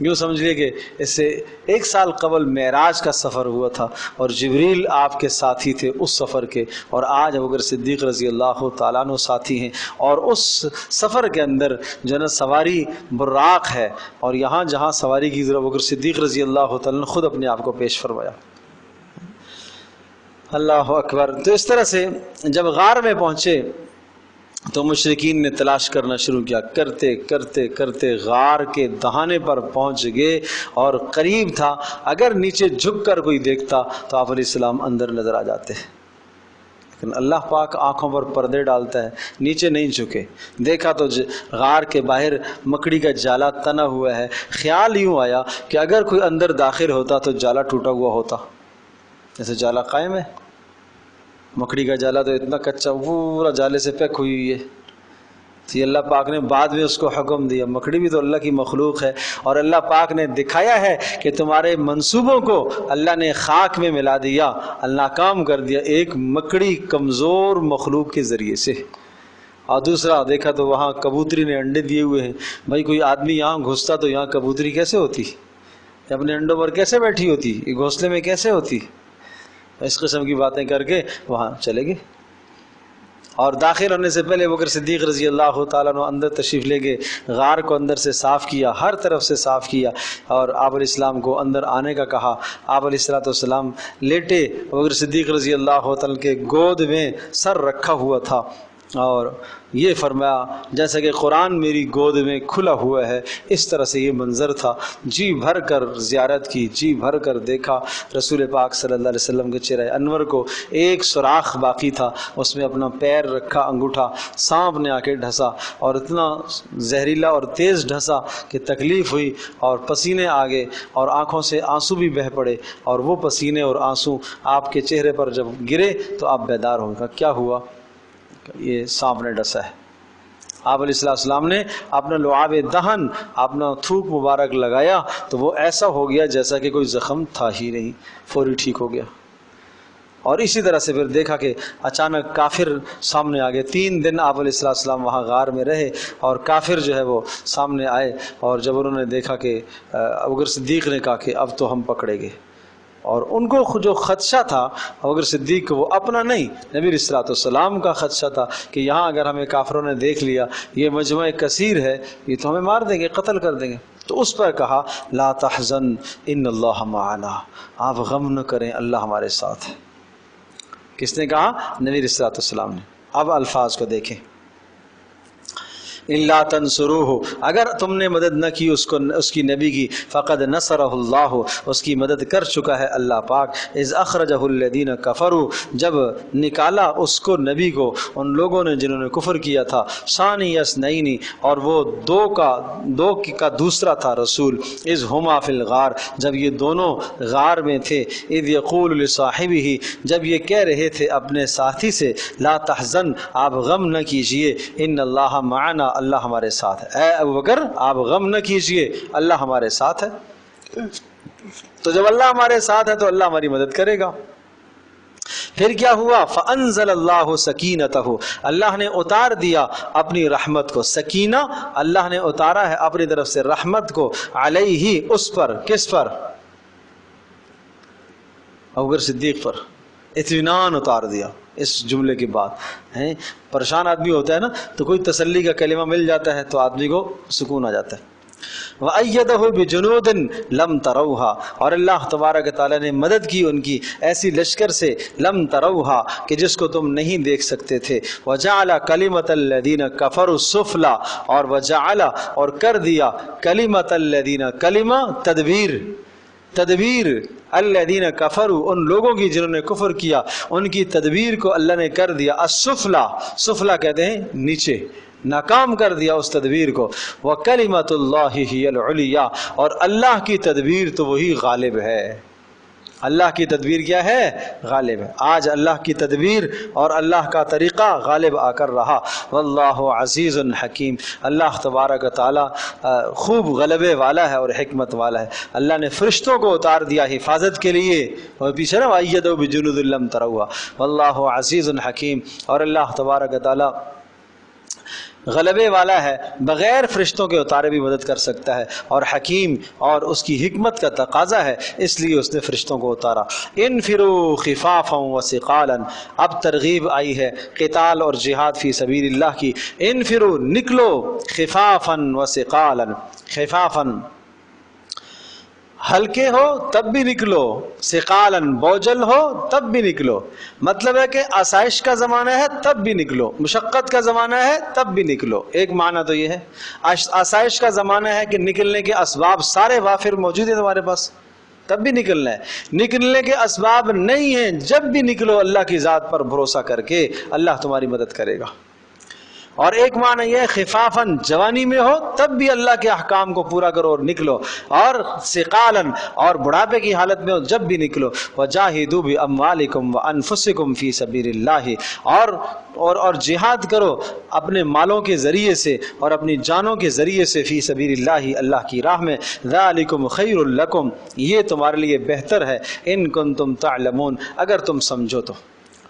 یوں سمجھ لیے کہ اس سے 1 سال قبل معراج کا سفر ہوا تھا اور جبریل آپ کے ساتھی تھے اس سفر کے، اور آج ابوبکر صدیق رضی اللہ تعالیٰ عنہ ساتھی ہیں، اور اس سفر کے اندر جو ہے نا سواری براق ہے، اور یہاں جہاں سواری کی ذرا ابوبکر صدیق رضی اللہ تعالیٰ نے خود اپنے آپ کو پیش فرمایا۔ اللہ اکبر۔ تو اس طرح سے جب غار میں پہنچے تو مشرکین نے تلاش کرنا شروع کیا، کرتے کرتے کرتے غار کے دہانے پر پہنچ گئے، اور قریب تھا اگر نیچے جھک کر کوئی دیکھتا تو آپ علیہ السلام اندر نظر آ جاتے، لیکن اللہ پاک آنکھوں پر پردے ڈالتا ہے، نیچے نہیں جھکے۔ دیکھا تو غار کے باہر مکڑی کا جالا تنا ہوا ہے، خیال یوں آیا کہ اگر کوئی اندر داخل ہوتا تو جالا ٹوٹا ہوا ہوتا، جیسے جالا قائم ہے، مکڑی کا جالا تو اتنا کچا پورا جالے سے پیک ہوئی ہوئی ہے، تو یہ اللہ پاک نے بعد میں اس کو حکم دیا۔ مکڑی بھی تو اللہ کی مخلوق ہے، اور اللہ پاک نے دکھایا ہے کہ تمہارے منصوبوں کو اللہ نے خاک میں ملا دیا، ناکام کر دیا ایک مکڑی کمزور مخلوق کے ذریعے سے۔ اور دوسرا دیکھا تو وہاں کبوتری نے انڈے دیے ہوئے ہیں، بھائی کوئی آدمی یہاں گھستا تو یہاں کبوتری کیسے ہوتی، اپنے انڈوں پر کیسے بیٹھی ہوتی، یہ گھونسلے میں کیسے ہوتی، اس قسم کی باتیں کر کے وہاں چلے گئے۔ اور داخل ہونے سے پہلے ابوبکر صدیق رضی اللہ تعالیٰ عنہ اندر تشریف لے گئے، غار کو اندر سے صاف کیا، ہر طرف سے صاف کیا، اور آپ علیہ السلام کو اندر آنے کا کہا۔ آپ علیہ السلام لیٹے، ابوبکر صدیق رضی اللہ تعالیٰ کے گود میں سر رکھا ہوا تھا، اور یہ فرمایا جیسا کہ قرآن میری گود میں کھلا ہوا ہے، اس طرح سے یہ منظر تھا۔ جی بھر کر زیارت کی، جی بھر کر دیکھا رسول پاک صلی اللہ علیہ وسلم کے چہرہ انور کو، ایک سوراخ باقی تھا، اس میں اپنا پیر رکھا، انگوٹھا، سانپ نے آ کے ڈھسا، اور اتنا زہریلا اور تیز ڈھسا کہ تکلیف ہوئی، اور پسینے آ گئے، اور آنکھوں سے آنسو بھی بہہ پڑے، اور وہ پسینے اور آنسو آپ کے چہرے پر جب گرے تو آپ بیدار ہو گئے۔ کیا ہوا؟ یہ سانپ نے ڈسا ہے۔ آپ علیہ السلام نے اپنا لعاب دہن، اپنا تھوک مبارک لگایا تو وہ ایسا ہو گیا جیسا کہ کوئی زخم تھا ہی نہیں، فوری ٹھیک ہو گیا۔ اور اسی طرح سے پھر دیکھا کہ اچانک کافر سامنے آ گئے۔ 3 دن آپ علیہ السلام وہاں غار میں رہے، اور کافر جو ہے وہ سامنے آئے، اور جب انہوں نے دیکھا کہ ابوبکر صدیق نے کہا کہ اب تو ہم پکڑے گئے، اور ان کو جو خدشہ تھا ابوبکر صدیق کو، وہ اپنا نہیں، نبی علیہ السلام کا خدشہ تھا کہ یہاں اگر ہمیں کافروں نے دیکھ لیا، یہ مجمع کثیر ہے، یہ تو ہمیں مار دیں گے، قتل کر دیں گے۔ تو اس پر کہا لا تحزن ان اللہ معنا، آپ غم نہ کریں، اللہ ہمارے ساتھ ہے۔ کس نے کہا؟ نبی علیہ السلام نے۔ اب الفاظ کو دیکھیں، الا تنصروہ، اگر تم نے مدد نہ کی اس کی نبی کی، فقد نصرہ اللہ، اس کی مدد کر چکا ہے اللہ پاک۔ اذ اخرجہ الذین کفروا، جب نکالا اس کو نبی کو ان لوگوں نے جنہوں نے کفر کیا تھا، ثانی اثنین، اور وہ دو کا دوسرا تھا رسول، اذ ہما فی الغار، جب یہ دونوں غار میں تھے، اذ یقول لصاحبہ، جب یہ کہہ رہے تھے اپنے ساتھی سے، لا تحزن، آپ غم نہ کیجئے، ان اللہ معنا، اللہ ہمارے ساتھ ہے۔ اے ابوبکر آپ غم نہ کیجئے، اللہ ہمارے ساتھ ہے۔ تو جب اللہ ہمارے ساتھ ہے تو اللہ ہماری مدد کرے گا۔ پھر کیا ہوا؟ فَأَنزَلَ اللَّهُ سَكِينَتَهُ، اللہ نے اتار دیا اپنی رحمت کو، سکینہ اللہ نے اتارا ہے اپنی طرف سے رحمت کو، علیہ، اس پر، کس پر؟ ابوبکر صدیق پر اطمینان اتار دیا۔ اس جملے کے بعد پریشان آدمی ہوتا ہے نا، تو کوئی تسلی کا کلمہ مل جاتا ہے تو آدمی کو سکون آ جاتا ہے۔ وَأَيَّدَهُ بِجُنُودٍ لَمْ تَرَوْهَا، اور اللہ تبارک تعالیٰ نے مدد کی ان کی ایسی لشکر سے، لم تروها، کہ جس کو تم نہیں دیکھ سکتے تھے۔ وَجَعَلَ كَلِمَةَ الَّذِينَ كَفَرُوا السُّفْلَىٰ، اور وَجَعَلَ، اور کر دیا، كَلِمَةَ الَّذِينَ، کلمہ تدبیر الذین کفروا، ان لوگوں کی جنہوں نے کفر کیا، ان کی تدبیر کو اللہ نے کر دیا، السفلا، سفلا کہتے ہیں نیچے، ناکام کر دیا اس تدبیر کو. وَكَلِمَةُ اللَّهِ هِيَ الْعُلْيَا، اور اللہ کی تدبیر تو وہی غالب ہے. اللہ کی تدبیر کیا ہے؟ غالب ہے. آج اللہ کی تدبیر اور اللہ کا طریقہ غالب آ کر رہا. واللہ عزیز حکیم، اللہ تبارک و تعالی خوب غلبے والا ہے اور حکمت والا ہے. اللہ نے فرشتوں کو اتار دیا حفاظت کے لیے، اور پیچھے نا وَأَيَّدَهُ بِجُنُودٍ لَّمْ تَرَوْهَا. واللہ عزیز حکیم، اور اللہ تبارک و تعالی غلبے والا ہے، بغیر فرشتوں کے اتارے بھی مدد کر سکتا ہے، اور حکیم اور اس کی حکمت کا تقاضا ہے، اس لیے اس نے فرشتوں کو اتارا. انفروا خفافا وثقالا، اب ترغیب آئی ہے قتال اور جہاد فی سبیل اللہ کی. انفروا، نکلو، خفافا وثقالا، خفافا ہلکے ہو تب بھی نکلو، ثقالاً بوجھل ہو تب بھی نکلو. مطلب ہے کہ آسائش کا زمانہ ہے تب بھی نکلو، مشقت کا زمانہ ہے تب بھی نکلو. ایک معنی تو یہ ہے. آسائش کا زمانہ ہے کہ نکلنے کے اسباب سارے وافر موجود ہیں تمہارے پاس، تب بھی نکلنا ہے. نکلنے کے اسباب نہیں ہیں، جب بھی نکلو اللہ کی ذات پر بھروسہ کر کے، اللہ تمہاری مدد کرے گا. اور ایک معنی یہ ہے خفافاً، جوانی میں ہو تب بھی اللہ کے احکام کو پورا کرو اور نکلو. اور ثقالاً، اور بڑھاپے کی حالت میں ہو جب بھی نکلو. وجاہدوا باموالکم وانفسکم فی سبیل اللہ، اور جہاد کرو اپنے مالوں کے ذریعے سے اور اپنی جانوں کے ذریعے سے، فی سبیل اللہ، اللہ کی راہ میں. ذالکم خیر لکم، یہ تمہارے لیے بہتر ہے. ان کنتم تعلمون، اگر تم سمجھو تو.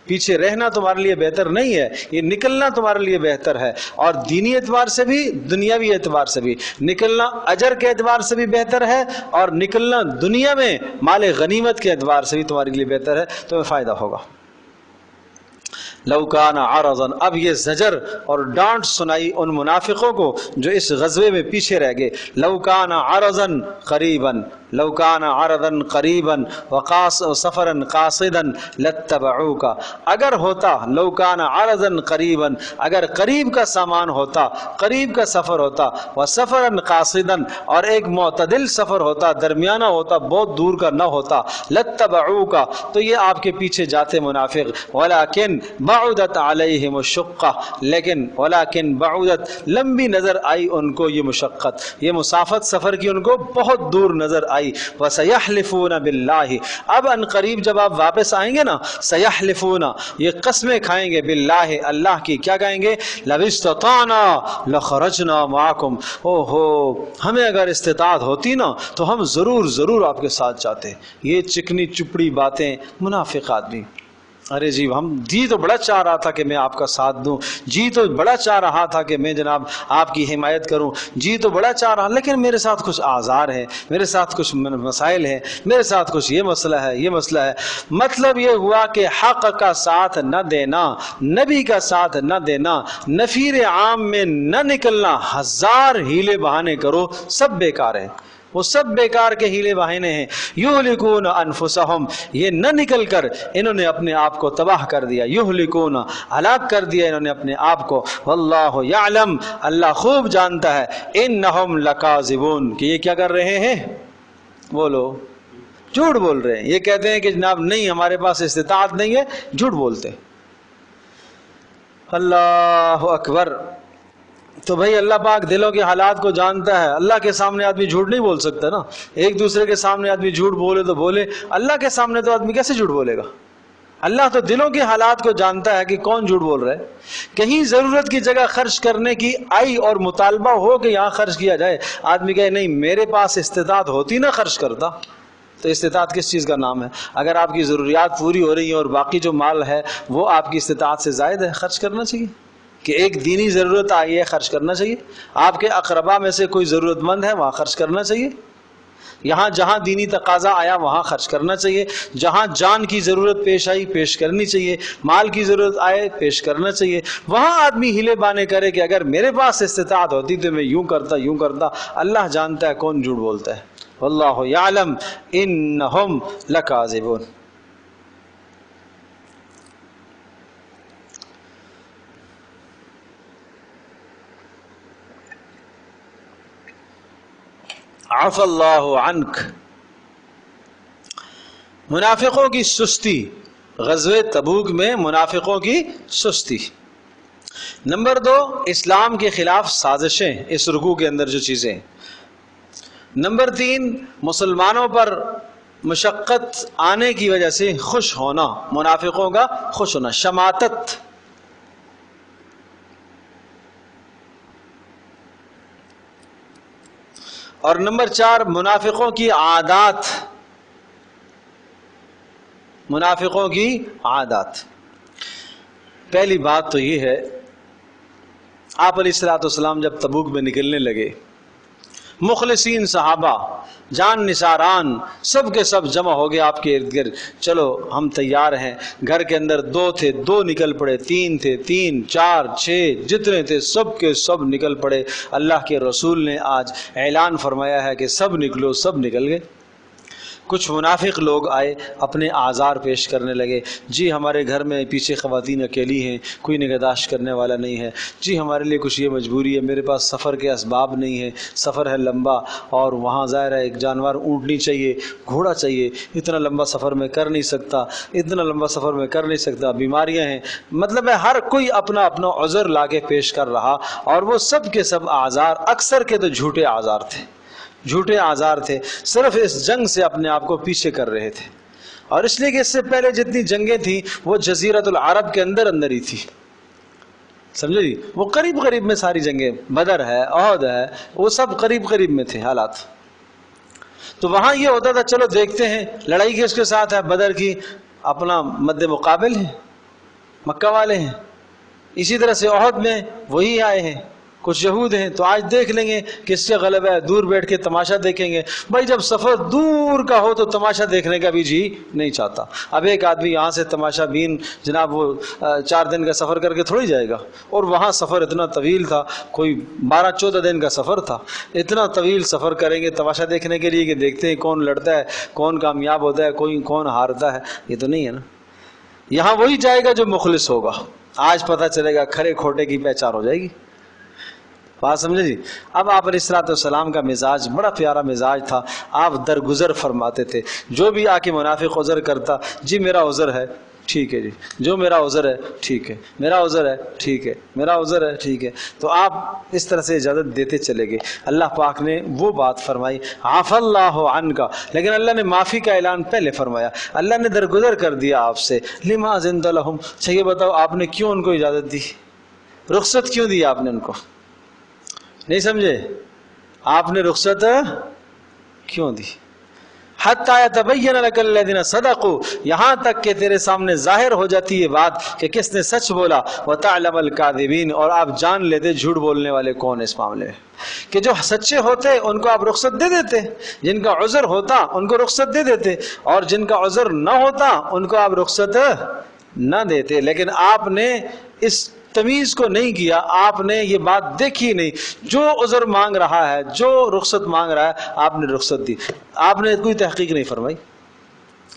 پیچھے رہنا تمہارے لیے بہتر نہیں ہے، یہ نکلنا تمہارے لیے بہتر ہے. اور دینی اعتبار سے بھی، دنیاوی اعتبار سے بھی نکلنا اجر کے اعتبار سے بھی بہتر ہے، اور نکلنا دنیا میں مال غنیمت کے اعتبار سے بھی تمہارے لیے بہتر ہے، تمہیں فائدہ ہوگا. لو کان عرضا، اب یہ زجر اور ڈانٹ سنائی ان منافقوں کو جو اس غزوے میں پیچھے رہ گئے. لو کان عرضا قریبا، لو کان عرضا قریبا وسفرا قاصدا لاتبعوک، اگر ہوتا، لو کان عرضا قریبا، اگر قریب کا سامان ہوتا، قریب کا سفر ہوتا، وسفرا قاصدا، اور ایک معتدل سفر ہوتا، درمیانہ ہوتا، بہت دور کا نہ ہوتا، لاتبعوک، تو یہ آپ کے پیچھے جاتے منافق. ولکن بعدت علیہم الشقہ، لیکن ولکن بعدت، لمبی نظر آئی ان کو یہ مشقت، یہ مسافت سفر کی ان کو بہت دور نظر آئی. وَسَيَحْلِفُونَ بِاللَّهِ، اب ان قریب جب آپ واپس آئیں گے نا، سَيَحْلِفُونَ، یہ قسمیں کھائیں گے، بِاللَّهِ، اللہ کی. کیا کہیں گے؟ لَوِ اسْتَطَعْنَا لَخَرَجْنَا مَعَكُمْ، او ہو، ہمیں اگر استطاعت ہوتی نا تو ہم ضرور آپ کے ساتھ جاتے. یہ چکنی چپڑی باتیں منافق آدمی. ارے جی، ہم جی تو بڑا چاہ رہا تھا کہ میں آپ کا ساتھ دوں، جی تو بڑا چاہ رہا تھا کہ میں جناب آپ کی حمایت کروں، جی تو بڑا چاہ رہا، لیکن میرے ساتھ کچھ آزار ہیں، میرے ساتھ کچھ مسائل ہیں، میرے ساتھ کچھ یہ مسئلہ ہے، یہ مسئلہ ہے. مطلب یہ ہوا کہ حق کا ساتھ نہ دینا، نبی کا ساتھ نہ دینا، نفیر عام میں نہ نکلنا، ہزار ہیلے بہانے کرو، سب بیکار ہیں، وہ سب بیکار کے ہیلے بہانے ہیں. یہلکون انفسہم، یہ نہ نکل کر انہوں نے اپنے آپ کو تباہ کر دیا. یہلکون، ہلاک کر دیا انہوں نے اپنے آپ کو. واللہ یعلم، اللہ خوب جانتا ہے. انہم لکاذبون، کہ یہ کیا کر رہے ہیں؟ بولو، جھوٹ بول رہے ہیں. یہ کہتے ہیں کہ جناب نہیں، ہمارے پاس استطاعت نہیں ہے، جھوٹ بولتے. اللہ اکبر. تو بھائی اللہ پاک دلوں کے حالات کو جانتا ہے. اللہ کے سامنے آدمی جھوٹ نہیں بول سکتا نا. ایک دوسرے کے سامنے آدمی جھوٹ بولے تو بولے، اللہ کے سامنے تو آدمی کیسے جھوٹ بولے گا؟ اللہ تو دلوں کے حالات کو جانتا ہے کہ کون جھوٹ بول رہا ہے. کہیں ضرورت کی جگہ خرچ کرنے کی آئی اور مطالبہ ہو کہ یہاں خرچ کیا جائے، آدمی کہے نہیں، میرے پاس استطاعت ہوتی نہ خرچ کرتا. تو استطاعت کس چیز کا نام ہے؟ اگر آپ کی ضروریات پوری ہو رہی ہیں اور باقی جو مال ہے وہ آپ کی استطاعت سے زائد ہے، خرچ کرنا چاہیے. کہ ایک دینی ضرورت آئی ہے، خرچ کرنا چاہیے. آپ کے اقربا میں سے کوئی ضرورت مند ہے، وہاں خرچ کرنا چاہیے. یہاں جہاں دینی تقاضا آیا وہاں خرچ کرنا چاہیے. جہاں جان کی ضرورت پیش آئی پیش کرنی چاہیے. مال کی ضرورت آئے پیش کرنا چاہیے. وہاں آدمی ہیلے بانے کرے کہ اگر میرے پاس استطاعت ہوتی تو میں یوں کرتا یوں کرتا. اللہ جانتا ہے کون جھوٹ بولتا ہے. واللہ یعلم انہم لکاذبون. عفا اللہ عنک، منافقوں کی سستی، غزوہ تبوک میں منافقوں کی سستی. نمبر 2 اسلام کے خلاف سازشیں اس رکوع کے اندر جو چیزیں. نمبر 3 مسلمانوں پر مشقت آنے کی وجہ سے خوش ہونا، منافقوں کا خوش ہونا، شماتت. اور نمبر 4 منافقوں کی عادات، منافقوں کی عادات. پہلی بات تو یہ ہے، آپ علیہ الصلوۃ والسلام جب تبوک میں نکلنے لگے، مخلصین صحابہ جان نثاران سب کے سب جمع ہو گئے آپ کے ارد گرد. چلو ہم تیار ہیں. گھر کے اندر 2 تھے 2 نکل پڑے، 3 تھے 3، 4، 6 جتنے تھے سب کے سب نکل پڑے. اللہ کے رسول نے آج اعلان فرمایا ہے کہ سب نکلو، سب نکل گئے. کچھ منافق لوگ آئے، اپنے آزار پیش کرنے لگے. جی ہمارے گھر میں پیچھے خواتین اکیلی ہیں، کوئی نگہداشت کرنے والا نہیں ہے. جی ہمارے لیے کچھ یہ مجبوری ہے، میرے پاس سفر کے اسباب نہیں ہے، سفر ہے لمبا، اور وہاں ظاہر ہے ایک جانور اونٹنی چاہیے، گھوڑا چاہیے، اتنا لمبا سفر میں کر نہیں سکتا، اتنا لمبا سفر میں کر نہیں سکتا، بیماریاں ہیں. مطلب ہے ہر کوئی اپنا اپنا عذر لا کے پیش کر رہا، اور وہ سب کے سب آزار اکثر کے تو جھوٹے آزار تھے، جھوٹے آزار تھے، صرف اس جنگ سے اپنے آپ کو پیچھے کر رہے تھے. اور اس لیے کہ اس سے پہلے جتنی جنگیں تھیں وہ جزیرۃ العرب کے اندر اندر ہی تھی، سمجھے جی. وہ قریب قریب میں ساری جنگیں، بدر ہے، احد ہے، وہ سب قریب قریب میں تھے حالات. تو وہاں یہ ہوتا تھا چلو دیکھتے ہیں لڑائی کس کے ساتھ ہے، بدر کی اپنا مد مقابل ہے، مکہ والے ہیں. اسی طرح سے احد میں وہی آئے ہیں، کچھ یہود ہیں، تو آج دیکھ لیں گے کس سے غلبہ ہے، دور بیٹھ کے تماشا دیکھیں گے. بھائی جب سفر دور کا ہو تو تماشا دیکھنے کا بھی جی نہیں چاہتا. اب ایک آدمی یہاں سے تماشا بین جناب وہ 4 دن کا سفر کر کے تھوڑی جائے گا، اور وہاں سفر اتنا طویل تھا، کوئی 12-14 دن کا سفر تھا. اتنا طویل سفر کریں گے تماشا دیکھنے کے لیے کہ دیکھتے ہیں کون لڑتا ہے، کون کامیاب ہوتا ہے، کون ہارتا ہے؟ یہ تو نہیں ہے نا. یہاں وہی جائے گا جو مخلص ہوگا. آج پتہ چلے گا کھرے کھوٹے کی پہچان ہو جائے گی. بات سمجھے جی. اب آپ علیہ الصلوۃ والسلام کا مزاج بڑا پیارا مزاج تھا. آپ درگزر فرماتے تھے. جو بھی آ کے منافق عذر کرتا، جی میرا عذر ہے، ٹھیک ہے جی، جو میرا عذر ہے ٹھیک ہے، میرا عذر ہے ٹھیک ہے، میرا عذر ہے ٹھیک ہے. تو آپ اس طرح سے اجازت دیتے چلے گئے. اللہ پاک نے وہ بات فرمائی عفا اللہ عنک، لیکن اللہ نے معافی کا اعلان پہلے فرمایا. اللہ نے درگزر کر دیا آپ سے. لما اذنت لهم، اچھا یہ بتاؤ آپ نے کیوں ان کو اجازت دی، رخصت کیوں دی آپ نے ان کو؟ نہیں سمجھے؟ آپ نے رخصت کیوں دی؟ حتی یتبین لک الذین صدقوا، یہاں تک کہ تیرے سامنے ظاہر ہو جاتی یہ بات کہ کس نے سچ بولا، وتعلم الکاذبین، اور آپ جان لیتے جھوٹ بولنے والے کون اس معاملے میں. کہ جو سچے ہوتے ان کو آپ رخصت دے دیتے، جن کا عذر ہوتا ان کو رخصت دے دیتے، اور جن کا عذر نہ ہوتا ان کو آپ رخصت نہ دیتے. لیکن آپ نے اس تمیز کو نہیں کیا، آپ نے یہ بات دیکھی نہیں. جو عذر مانگ رہا ہے، جو رخصت مانگ رہا ہے، آپ نے رخصت دی، آپ نے کوئی تحقیق نہیں فرمائی.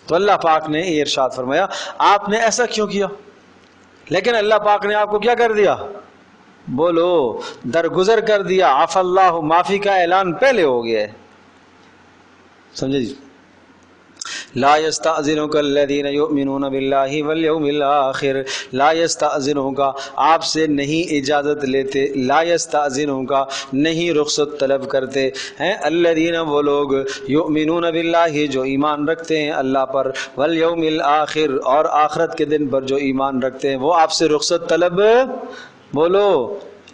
تو اللہ پاک نے یہ ارشاد فرمایا آپ نے ایسا کیوں کیا؟ لیکن اللہ پاک نے آپ کو کیا کر دیا؟ بولو، درگزر کر دیا. عفا اللہ، معافی کا اعلان پہلے ہو گیا ہے. سمجھے جی. لا یستأذنک الذین یؤمنون باللہ والیوم الآخر، لا یستأذنک، آپ سے نہیں اجازت لیتے، لا یستأذنک، نہیں رخصت طلب کرتے ہیں، الذین، وہ لوگ، یؤمنون باللہ، جو ایمان رکھتے ہیں اللہ پر، والیوم الآخر، اور آخرت کے دن پر جو ایمان رکھتے ہیں، وہ آپ سے رخصت طلب بولو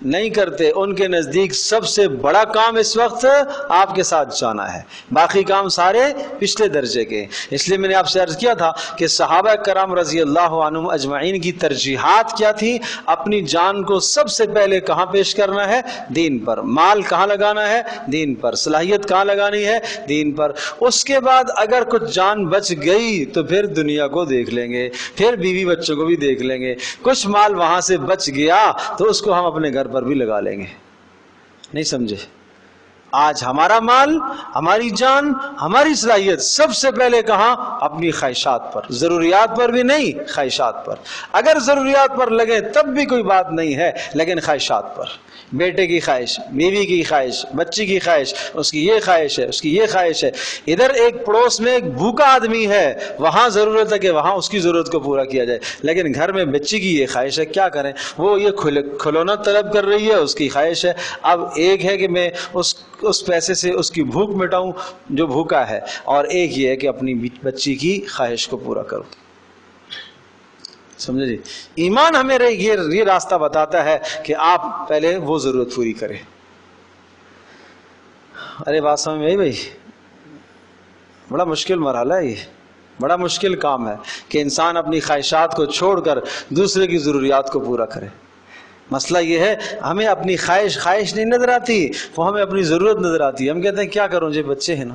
نہیں کرتے. ان کے نزدیک سب سے بڑا کام اس وقت آپ کے ساتھ جانا ہے، باقی کام سارے پچھلے درجے کے. اس لیے میں نے آپ سے عرض کیا تھا کہ صحابہ کرام رضی اللہ عنہم اجمعین کی ترجیحات کیا تھی. اپنی جان کو سب سے پہلے کہاں پیش کرنا ہے؟ دین پر. مال کہاں لگانا ہے؟ دین پر. صلاحیت کہاں لگانی ہے؟ دین پر. اس کے بعد اگر کچھ جان بچ گئی تو پھر دنیا کو دیکھ لیں گے، پھر بیوی بچوں کو بھی دیکھ لیں گے. کچھ مال وہاں سے بچ گیا تو اس کو ہم اپنے گھر پر بھی لگا لیں گے. نہیں سمجھے؟ آج ہمارا مال، ہماری جان، ہماری صلاحیت سب سے پہلے کہاں؟ اپنی خواہشات پر، ضروریات پر بھی نہیں، خواہشات پر۔ اگر ضروریات پر لگے تب بھی کوئی بات نہیں ہے، لیکن خواہشات پر، بیٹے کی خواہش، بیوی کی خواہش، بچی کی خواہش، اس کی یہ خواہش ہے، اس کی یہ خواہش ہے۔ ادھر ایک پڑوس میں ایک بھوکا آدمی ہے، وہاں ضرورت ہے کہ وہاں اس کی ضرورت کو پورا کیا جائے، لیکن گھر میں بچی کی یہ خواہش ہے، کیا کریں؟ وہ یہ کھلونا طلب کر رہی ہے، اس کی خواہش ہے۔ اب ایک ہے کہ میں اس پیسے سے اس کی بھوک مٹاؤں جو بھوکا ہے، اور ایک یہ ہے کہ اپنی بچی کی خواہش کو پورا کروں۔ سمجھے جی؟ ایمان ہمیں یہ راستہ بتاتا ہے کہ آپ پہلے وہ ضرورت پوری کریں۔ ارے بات سمجھ میں آئی بھائی؟ بڑا مشکل مرحلہ ہے، یہ بڑا مشکل کام ہے کہ انسان اپنی خواہشات کو چھوڑ کر دوسرے کی ضروریات کو پورا کرے۔ مسئلہ یہ ہے ہمیں اپنی خواہش نہیں نظر آتی، وہ ہمیں اپنی ضرورت نظر آتی ہے۔ ہم کہتے ہیں کیا کروں جی، بچے ہیں نا،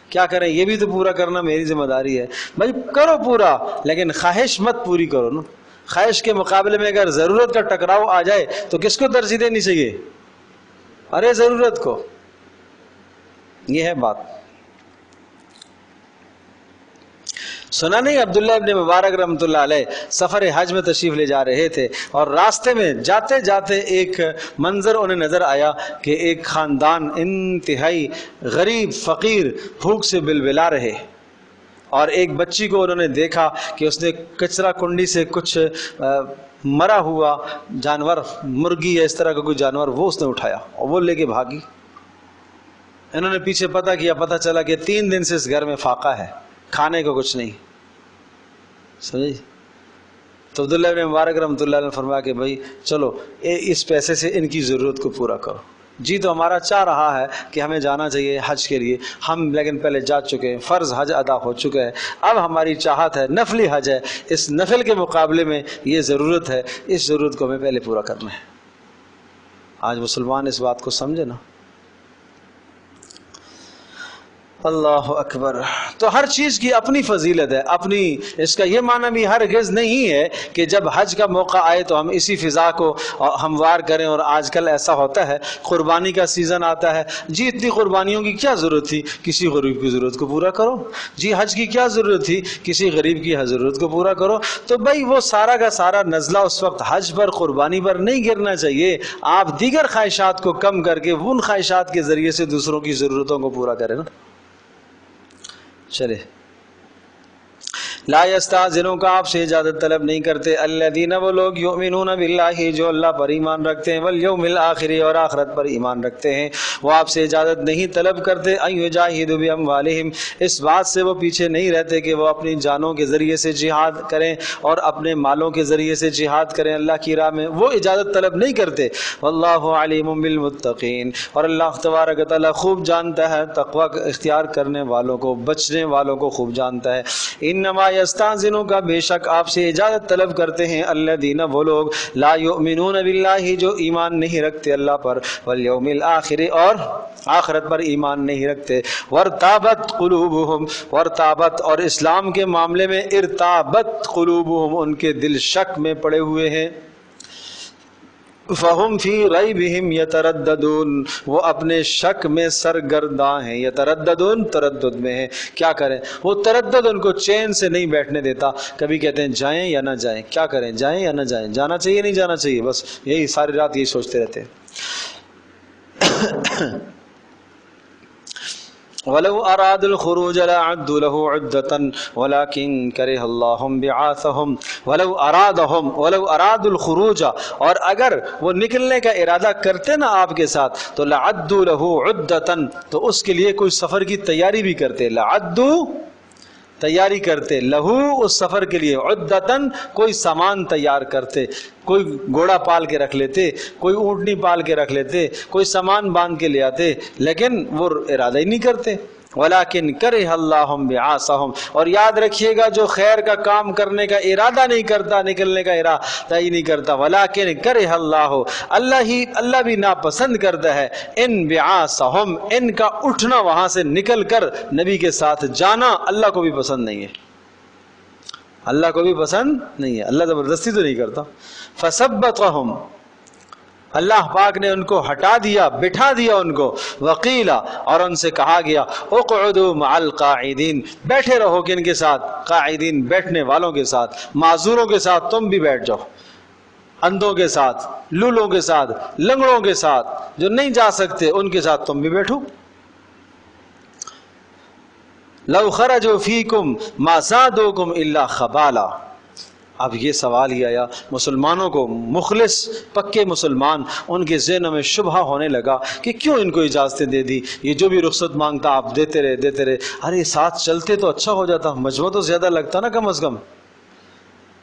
کیا کریں، یہ بھی تو پورا کرنا میری ذمہ داری ہے۔ بھائی کرو پورا، لیکن خواہش مت پوری کرو نا۔ خواہش کے مقابلے میں اگر ضرورت کا ٹکراؤ آ جائے تو کس کو ترجیح دینی چاہیے؟ ارے ضرورت کو۔ یہ ہے بات۔ سنا نہیں عبداللہ ابن مبارک رحمۃ اللہ علیہ سفر حج میں تشریف لے جا رہے تھے، اور راستے میں جاتے جاتے ایک منظر انہیں نظر آیا کہ ایک خاندان انتہائی غریب فقیر بھوک سے بلبلا رہے، اور ایک بچی کو انہوں نے دیکھا کہ اس نے کچرا کنڈی سے کچھ مرا ہوا جانور، مرغی یا اس طرح کا کوئی جانور، وہ اس نے اٹھایا اور وہ لے کے بھاگی۔ انہوں نے پیچھے پتہ کیا، پتہ چلا کہ 3 دن سے اس گھر میں فاقہ ہے، کھانے کو کچھ نہیں۔ سمجھے؟ تو عبداللہ ابن مبارک رحمۃ اللہ علیہ نے فرمایا کہ بھائی چلو اس پیسے سے ان کی ضرورت کو پورا کرو۔ جی تو ہمارا چاہ رہا ہے کہ ہمیں جانا چاہیے حج کے لیے، ہم لیکن پہلے جا چکے ہیں، فرض حج ادا ہو چکا ہے، اب ہماری چاہت ہے نفلی حج ہے، اس نفل کے مقابلے میں یہ ضرورت ہے، اس ضرورت کو ہمیں پہلے پورا کرنا ہے۔ آج مسلمان اس بات کو سمجھے نا۔ اللہ اکبر۔ تو ہر چیز کی اپنی فضیلت ہے، اپنی، اس کا یہ معنی بھی ہرگز نہیں ہے کہ جب حج کا موقع آئے تو ہم اسی فضا کو ہموار کریں۔ اور آج کل ایسا ہوتا ہے، قربانی کا سیزن آتا ہے، جی اتنی قربانیوں کی کیا ضرورت تھی، کسی غریب کی ضرورت کو پورا کرو۔ جی حج کی کیا ضرورت تھی، کسی غریب کی ضرورت کو پورا کرو۔ تو بھائی وہ سارا کا سارا نزلہ اس وقت حج پر، قربانی پر نہیں گرنا چاہیے۔ آپ دیگر خواہشات کو کم کر کے ان خواہشات کے ذریعے سے دوسروں کی ضرورتوں کو پورا کریں نا۔ چلے، لا یستاذنک، آپ سے اجازت طلب نہیں کرتے، الذین، وہ لوگ، یؤمنون باللہ، جو اللہ پر ایمان رکھتے ہیں، والیوم الآخر، اور آخرت پر ایمان رکھتے ہیں، وہ آپ سے اجازت نہیں طلب کرتے، ان یجاہدوا باموالہم، اس بات سے وہ پیچھے نہیں رہتے کہ وہ اپنی جانوں کے ذریعے سے جہاد کریں اور اپنے مالوں کے ذریعے سے جہاد کریں اللہ کی راہ میں، وہ اجازت طلب نہیں کرتے۔ واللہ علیم بالمتقین، اور اللہ تبارک و تعالی خوب جانتا ہے تقوی اختیار کرنے والوں کو، بچنے والوں کو خوب جانتا ہے۔ انما یستاذنوں کا، بے شک آپ سے اجازت طلب کرتے ہیں، الذین، وہ لوگ، لا یؤمنون باللہ، جو ایمان نہیں رکھتے اللہ پر، والیوم الآخر، اور آخرت پر ایمان نہیں رکھتے، وارتابت قلوبہم، وارتابت، اور اسلام کے معاملے میں ارتابت قلوبہم، ان کے دل شک میں پڑے ہوئے ہیں، فہم فی ریبہم یترددون، وہ اپنے شک میں سرگرداں ہیں، یترددون، تردد میں ہیں۔ کیا کریں؟ وہ تردد ان کو چین سے نہیں بیٹھنے دیتا، کبھی کہتے ہیں جائیں یا نہ جائیں، کیا کریں، جائیں یا نہ جائیں، جانا چاہیے نہیں جانا چاہیے، بس یہی ساری رات یہی سوچتے رہتے ہیں۔ وَلَوْ أَرَادُوا الْخُرُوجَ لَأَعَدُّوا لَهُ عُدَّةً وَلَكِنْ كَرِهَ اللَّهُ بِعَاثَهُمْ وَلَوْ أَرَادُوا الْخُرُوجَ، اور اگر وہ نکلنے کا ارادہ کرتے نا آپ کے ساتھ، تو لَعَدُّوا لَهُ عُدَّةً، تو اس کے لیے کوئی سفر کی تیاری بھی کرتے، لَعَدُّوا، تیاری کرتے، لہو، اس سفر کے لیے، عدتاً، کوئی سامان تیار کرتے، کوئی گھوڑا پال کے رکھ لیتے، کوئی اونٹنی پال کے رکھ لیتے، کوئی سامان باندھ کے لے آتے، لیکن وہ ارادہ ہی نہیں کرتے۔ وَلَكِنْ كَرِهَ اللَّهُ بِعَاثَهُمْ، اور یاد رکھیے گا جو خیر کا کام کرنے کا ارادہ نہیں کرتا، نکلنے کا ارادہ ہی نہیں کرتا، وَلَكِنْ كَرِهَ اللَّهُ، اللہ بھی ناپسند کرتا ہے، ان بِعَاثَهُمْ، ان کا اٹھنا، وہاں سے نکل کر نبی کے ساتھ جانا اللہ کو بھی پسند نہیں ہے، اللہ کو بھی پسند نہیں ہے، اللہ زبردستی تو نہیں کرتا۔ فَثَبَّتَهُمْ، اللہ پاک نے ان کو ہٹا دیا، بٹھا دیا ان کو. وقیلا، اور ان سے کہا گیا اقعدوا مع القاعدین، بیٹھے رہو کن کے ساتھ؟ قاعدین، بیٹھنے والوں کے ساتھ، معذوروں کے ساتھ تم بھی بیٹھ جاؤ، اندھوں کے ساتھ، لولوں کے ساتھ، لنگڑوں کے ساتھ، جو نہیں جا سکتے ان کے ساتھ تم بھی بیٹھو. لو خرجوا فیکم ما زادوکم الا خبالا. اب یہ سوال ہی آیا مسلمانوں کو، مخلص پکے مسلمان، ان کے ذہنوں میں شبہ ہونے لگا کہ کیوں ان کو اجازتیں دے دی، یہ جو بھی رخصت مانگتا آپ دیتے رہے. ارے ساتھ چلتے تو اچھا ہو جاتا، مجموعہ تو زیادہ لگتا نا کم از کم.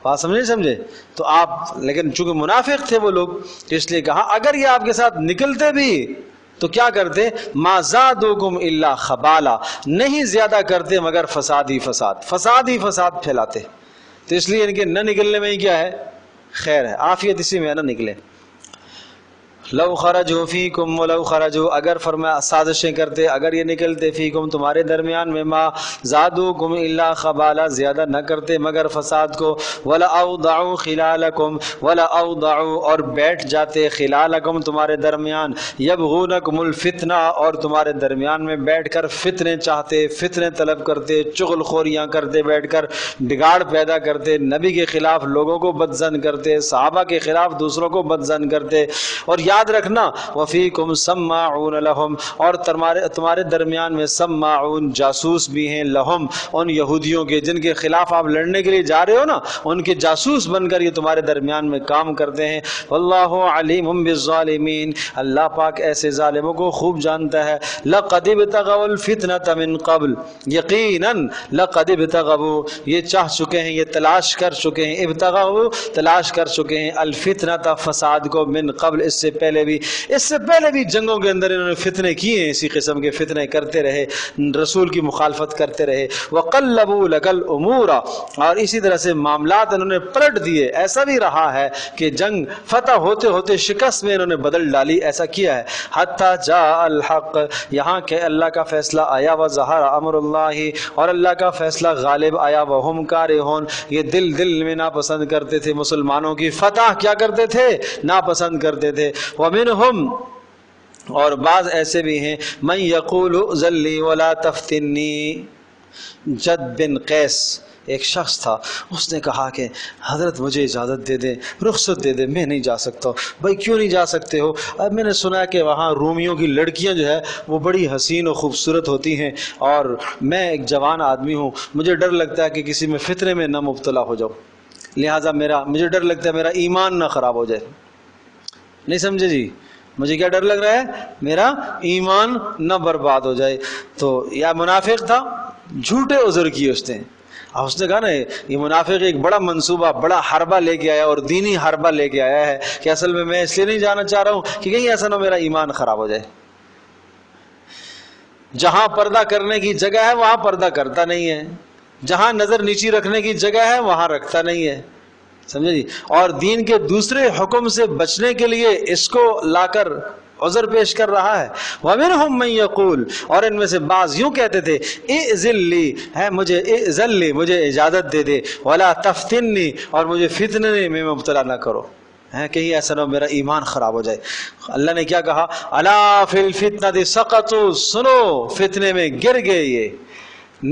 بات سمجھے تو آپ، لیکن چونکہ منافق تھے وہ لوگ، اس لیے کہا اگر یہ آپ کے ساتھ نکلتے بھی تو کیا کرتے؟ ما زادوکم الا خبالا، نہیں زیادہ کرتے مگر فساد ہی فساد پھیلاتے. تو اس لیے ان کے نہ نکلنے میں ہی کیا ہے؟ خیر ہے، عافیت اسی میں ہے، نہ نکلے. لو خرجوا فیکم ولو خرجوا، اگر فرمایا سازشیں کرتے، اگر یہ نکلتے فیکم تمہارے درمیان میں، ما زادوکم الا خبالا، زیادہ نہ کرتے مگر فساد کو. ولا اوضعوا خلالکم، ولا اوضعوا، اور بیٹھ جاتے، خلالکم تمہارے درمیان، یبغونکم الفتنہ، اور تمہارے درمیان میں بیٹھ کر فتنے چاہتے، فتنے طلب کرتے، چغل خوریاں کرتے، بیٹھ کر بگاڑ پیدا کرتے، نبی کے خلاف لوگوں کو بدظن کرتے، صحابہ کے خلاف دوسروں کو بدظن کرتے. اور یاد رکھنا وفیکم سماعون لہم، اور تمہارے درمیان میں سماعون، جاسوس بھی ہیں، لہم، ان یہودیوں کے جن کے خلاف آپ لڑنے کے لیے جا رہے ہو نا، ان کے جاسوس بن کر یہ تمہارے درمیان میں کام کرتے ہیں. واللہ علیم بالظالمین، اللہ پاک ایسے ظالموں کو خوب جانتا ہے. لقد ابتغوا الفتنة من قبل، یقیناً لقد ابتغوا، یہ چاہ چکے ہیں، یہ تلاش کر چکے ہیں، ابتغوا تلاش کر چکے ہیں، الفتنة فساد کو، من قبل اس سے پہلے بھی جنگوں کے اندر انہوں نے فتنے کیے ہیں، اسی قسم کے فتنے کرتے رہے، رسول کی مخالفت کرتے رہے. وقلبوا لك الامور، اور اسی طرح سے معاملات انہوں نے پلٹ دیے. ایسا بھی رہا ہے کہ جنگ فتح ہوتے ہوتے شکست میں انہوں نے بدل ڈالی، ایسا کیا ہے. حتی جاء الحق، یہاں کہ اللہ کا فیصلہ آیا، وظہر امر اللہ، اور اللہ کا فیصلہ غالب آیا، وہم کارہون، یہ دل میں ناپسند کرتے تھے مسلمانوں کی فتح، کیا کرتے تھے؟ ناپسند کرتے تھے. ومنہم، اور بعض ایسے بھی ہیں، من یقول ذلی ولا تفتنی. جد بن قیس ایک شخص تھا، اس نے کہا کہ حضرت مجھے اجازت دے دیں، رخصت دے دیں، میں نہیں جا سکتا. بھائی کیوں نہیں جا سکتے ہو؟ اب میں نے سنا کہ وہاں رومیوں کی لڑکیاں جو ہے وہ بڑی حسین و خوبصورت ہوتی ہیں، اور میں ایک جوان آدمی ہوں، مجھے ڈر لگتا ہے کہ کسی میں فتنے میں نہ مبتلا ہو جاؤ، لہٰذا مجھے ڈر لگتا ہے میرا ایمان نہ خراب ہو جائے. نہیں سمجھے جی؟ مجھے کیا ڈر لگ رہا ہے؟ میرا ایمان نہ برباد ہو جائے. تو یا منافق تھا، جھوٹے عذر کیے اس نے. اور اس نے کہا نا یہ منافق ایک بڑا منصوبہ، بڑا حربہ لے کے آیا، اور دینی حربہ لے کے آیا ہے کہ اصل میں اس لیے نہیں جانا چاہ رہا ہوں کہ کہیں ایسا نہ میرا ایمان خراب ہو جائے. جہاں پردہ کرنے کی جگہ ہے وہاں پردہ کرتا نہیں ہے، جہاں نظر نیچی رکھنے کی جگہ ہے وہاں رکھتا نہیں ہے. سمجھے جی؟ اور دین کے دوسرے حکم سے بچنے کے لیے اس کو لا کر عذر پیش کر رہا ہے. وَمِنْهُمْ مَنْ يَقُولُ، اور ان میں سے بعض یوں کہتے تھے اِذِن لِّی، ہے مجھے اجازت دے دے، وَلَا تَفْتِنِّی، اور مجھے فتنے میں مبتلا نہ کرو، کہیں ایسا نہ میرا ایمان خراب ہو جائے. اللہ نے کیا کہا؟ أَلَا فِي الْفِتْنَةِ سَقَطُوا، سنو فتنے میں گر گئے. یہ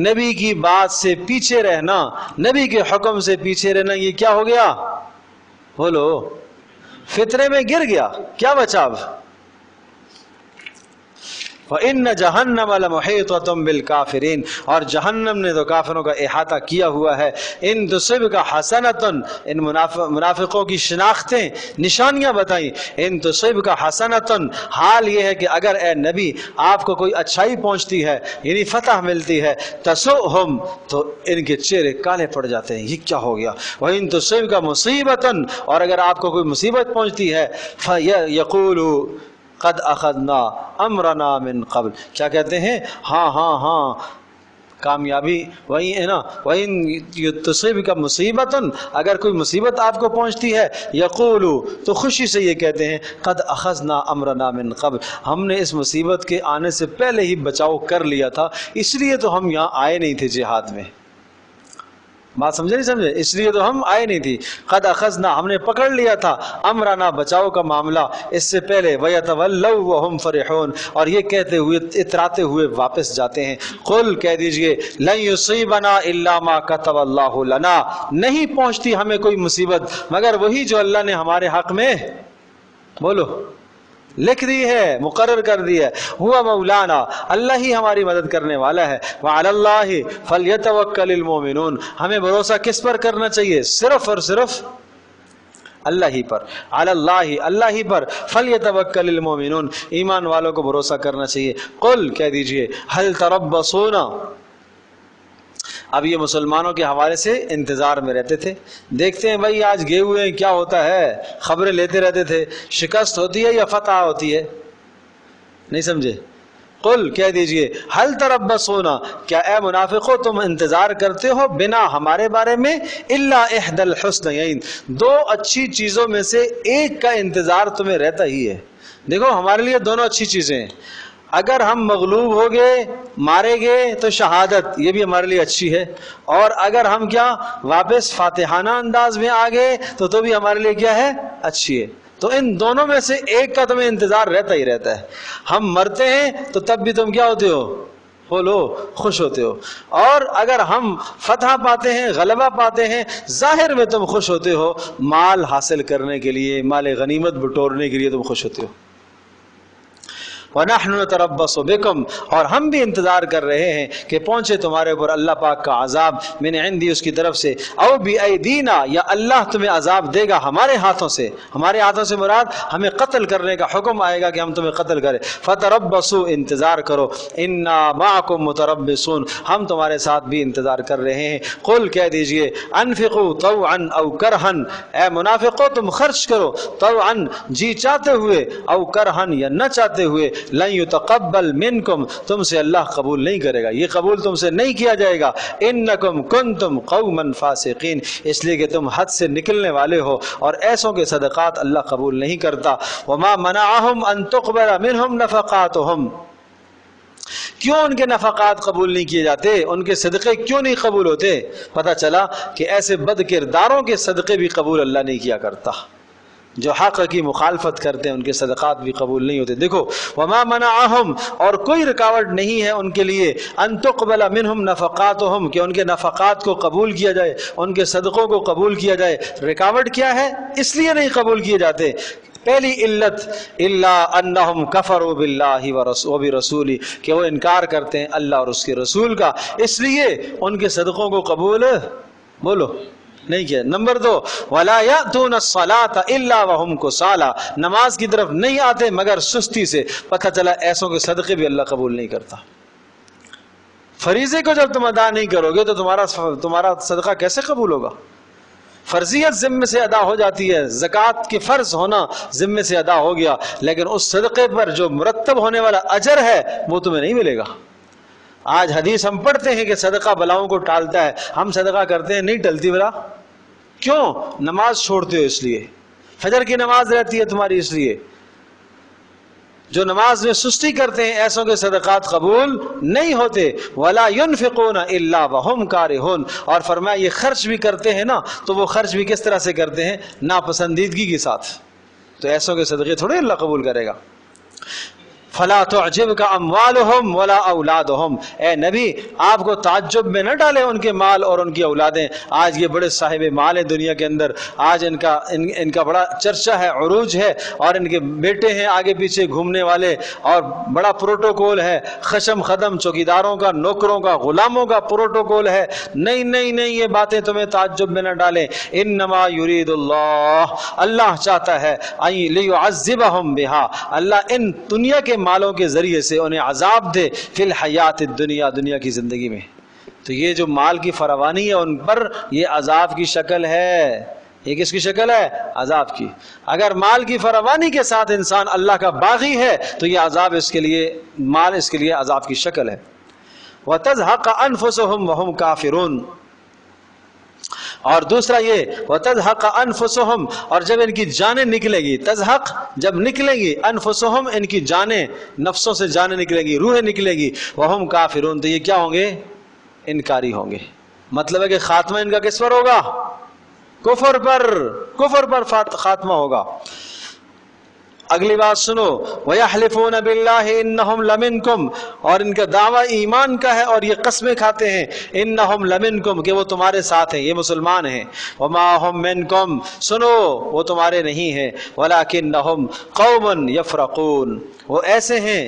نبی کی بات سے پیچھے رہنا، نبی کے حکم سے پیچھے رہنا، یہ کیا ہو گیا؟ بولو، فتنے میں گر گیا. کیا بچا اب؟ وَإِنَّ جَهَنَّمَ لَمُحِيطَةٌ بِالْكَافِرِينَ، اور جہنم نے تو کافروں کا احاطہ کیا ہوا ہے. ان تصبک حسنۃ، ان منافقوں کی شناختیں، نشانیاں بتائیں. ان تصبک حسنۃ، حال یہ ہے کہ اگر اے نبی آپ کو کوئی اچھائی پہنچتی ہے، یعنی فتح ملتی ہے، تسؤہم، تو ان کے چہرے کالے پڑ جاتے ہیں، یہ کیا ہو گیا. وَإِن تصبک مصیبۃ، اور اگر آپ کو کوئی مصیبت پہنچتی ہے، فَيَقُولُوا قد اخذنا امرنا من قبل، کیا کہتے ہیں؟ ہاں کامیابی وہی ہے نا. وَإِن تُصِبْكَ مُصِيبَةٌ، اگر کوئی مصیبت آپ کو پہنچتی ہے، یقولو، تو خوشی سے یہ کہتے ہیں قد اخذنا امرنا من قبل، ہم نے اس مصیبت کے آنے سے پہلے ہی بچاؤ کر لیا تھا، اس لیے تو ہم یہاں آئے نہیں تھے جہاد میں. بات سمجھے نہیں سمجھے؟ اس لیے تو ہم آئے نہیں تھی. قد اخذنا ہم نے پکڑ لیا تھا امرنا بچاؤ کا معاملہ اس سے پہلے. وَيَتَوَلَّوْا وَهُمْ فَرِحُونَ اور یہ کہتے ہوئے اتراتے ہوئے واپس جاتے ہیں. قل کہہ دیجئے لن يصيبنا الا ما كتب الله لنا نہیں پہنچتی ہمیں کوئی مصیبت مگر وہی جو اللہ نے ہمارے حق میں بولو لکھ دی ہے، مقرر کر دی ہے. ہوا مولانا اللہ ہی ہماری مدد کرنے والا ہے. وعلی اللہ فلیتوکل المؤمنون ہمیں بھروسہ کس پر کرنا چاہیے؟ صرف اور صرف اللہ ہی پر. علی اللہ اللہ ہی پر. فلیتوکل المؤمنون ایمان والوں کو بھروسہ کرنا چاہیے. قل کہہ دیجئے هل تربصون اب یہ مسلمانوں کے حوالے سے انتظار میں رہتے تھے. دیکھتے ہیں بھائی آج گئے ہوئے ہیں کیا ہوتا ہے، خبریں لیتے رہتے تھے. شکست ہوتی ہے یا فتح ہوتی ہے؟ نہیں سمجھے؟ قل کہہ دیجئے هل تربصون کیا اے منافقو تم انتظار کرتے ہو بنا ہمارے بارے میں الا احدى الحسنيين دو اچھی چیزوں میں سے ایک کا انتظار تمہیں رہتا ہی ہے. دیکھو ہمارے لیے دونوں اچھی چیزیں ہیں. اگر ہم مغلوب ہو گئے مارے گئے تو شہادت یہ بھی ہمارے لیے اچھی ہے، اور اگر ہم کیا واپس فاتحانہ انداز میں آ گئے تو بھی ہمارے لیے کیا ہے؟ اچھی ہے. تو ان دونوں میں سے ایک کا تمہیں انتظار رہتا ہی رہتا ہے. ہم مرتے ہیں تو تب بھی تم کیا ہوتے ہو؟ بولو خوش ہوتے ہو. اور اگر ہم فتح پاتے ہیں غلبہ پاتے ہیں ظاہر میں تم خوش ہوتے ہو، مال حاصل کرنے کے لیے مال غنیمت بٹورنے کے لیے تم خوش ہوتے ہو. وَنَحْنُ نَتَرَبَّصُ بِكُمْ اور ہم بھی انتظار کر رہے ہیں کہ پہنچے تمہارے اوپر اللہ پاک کا عذاب من عندی اس کی طرف سے، او بِأَيْدِينَا یا اللہ تمہیں عذاب دے گا ہمارے ہاتھوں سے. ہمارے ہاتھوں سے مراد ہمیں قتل کرنے کا حکم آئے گا کہ ہم تمہیں قتل کریں. فَتَرَبَّصُوا انتظار کرو اِنَّا مَعَكُمْ مُتَرَبِّصُونَ ہم تمہارے ساتھ بھی انتظار کر رہے ہیں. قل کہہ دیجئے انفقوا طوعا او کرہن اے منافقو تم خرچ کرو طوعا جی چاہتے ہوئے او کرہن یا نہ چاہتے ہوئے. لن يتقبل منکم تم سے اللہ قبول نہیں کرے گا، یہ قبول تم سے نہیں کیا جائے گا. انکم کنتم قوما فاسقین اس لیے کہ تم حد سے نکلنے والے ہو اور ایسوں کے صدقات اللہ قبول نہیں کرتا. وما منعهم ان تقبل منهم نفقاتهم کیوں ان کے نفقات قبول نہیں کیے جاتے، ان کے صدقے کیوں نہیں قبول ہوتے؟ پتہ چلا کہ ایسے بد کرداروں کے صدقے بھی قبول اللہ نہیں کیا کرتا. جو حق کی مخالفت کرتے ہیں ان کے صدقات بھی قبول نہیں ہوتے. دیکھو وما منعهم اور کوئی رکاوٹ نہیں ہے ان کے لیے ان تقبل منهم نفقاتهم کہ ان کے نفقات کو قبول کیا جائے، ان کے صدقوں کو قبول کیا جائے. رکاوٹ کیا ہے؟ اس لیے نہیں قبول کیے جاتے. پہلی علت الا انہم کفروا باللہ وبرسولہ کہ وہ انکار کرتے ہیں اللہ اور اس کے رسول کا، اس لیے ان کے صدقوں کو قبول بولو نہیں کیا. نمبر 2 ولا یاتون الصلاۃ الا وهم کسالى نماز کی طرف نہیں آتے مگر سستی سے. پتہ چلا ایسوں کے صدقے بھی اللہ قبول نہیں کرتا. فریضے کو جب تم ادا نہیں کرو گے تو تمہارا صدقہ کیسے قبول ہوگا؟ فرضیت ذمے سے ادا ہو جاتی ہے، زکوٰۃ کے فرض ہونا ذمے سے ادا ہو گیا، لیکن اس صدقے پر جو مرتب ہونے والا اجر ہے وہ تمہیں نہیں ملے گا. آج حدیث ہم پڑھتے ہیں کہ صدقہ بلاؤں کو ٹالتا ہے، ہم صدقہ کرتے ہیں نہیں ٹلتی بلا. کیوں؟ نماز چھوڑتے ہو اس لیے. فجر کی نماز رہتی ہے تمہاری اس لیے. جو نماز میں سستی کرتے ہیں ایسوں کے صدقات قبول نہیں ہوتے. ولا ينفقون الا وهم كارهون اور فرمایا یہ خرچ بھی کرتے ہیں نا تو وہ خرچ بھی کس طرح سے کرتے ہیں؟ ناپسندیدگی کے ساتھ. تو ایسوں کے صدقے تھوڑے اللہ قبول کرے گا. فلا تعجبك اموالهم ولا اولادهم اے نبی آپ کو تعجب میں نہ ڈالے ان کے مال اور ان کی اولادیں. آج یہ بڑے صاحب مال ہیں دنیا کے اندر، آج ان کا بڑا چرچا ہے، عروج ہے، اور ان کے بیٹے ہیں آگے پیچھے گھومنے والے، اور بڑا پروٹوکول ہے، خشم خدم چوکیداروں کا، نوکروں کا، غلاموں کا پروٹوکول ہے. نہیں نہیں نہیں یہ باتیں تمہیں تعجب میں نہ ڈالیں. انما یرید اللہ چاہتا ہے لیعذبهم بها اللہ ان دنیا کے مالوں کے ذریعے سے انہیں عذاب دے فی الحیات الدنیا دنیا کی زندگی میں. تو یہ جو مال کی فراوانی ہے ان پر یہ عذاب کی شکل ہے. یہ کس کی شکل ہے؟ عذاب کی. اگر مال کی فراوانی کے ساتھ انسان اللہ کا باغی ہے تو یہ عذاب اس کے لیے مال اس کے لیے عذاب کی شکل ہے. وَتَزْهَقَ أَنفُسُهُمْ وَهُمْ كَافِرُونَ اور دوسرا یہ وَتَزْهَقَ أَنفُسُهُمْ اور جب ان کی جانیں نکلے گی، تزحق جب نکلے گی، انفسہم ان کی جانیں، نفسوں سے جانیں نکلے گی، روحیں نکلے گی، وَهُمْ كَافِرُونَ تو یہ کیا ہوں گے؟ انکاری ہوں گے. مطلب ہے کہ خاتمہ ان کا کس پر ہوگا؟ کفر پر خاتمہ ہوگا۔ اگلی بات سنو، وَيَحْلِفُونَ بِاللَّهِ إِنَّهُمْ لَمِنْكُمْ، اور ان کا دعویٰ ایمان کا ہے اور یہ قسمیں کھاتے ہیں إِنَّهُمْ لَمِنْكُمْ کہ وہ تمہارے ساتھ ہیں، یہ مسلمان ہیں، وَمَا هُمْ مِنْكُمْ سنو وہ تمہارے نہیں ہیں، وَلَكِنَّهُمْ قَوْمٌ يَفْرَقُونَ وہ ایسے ہیں،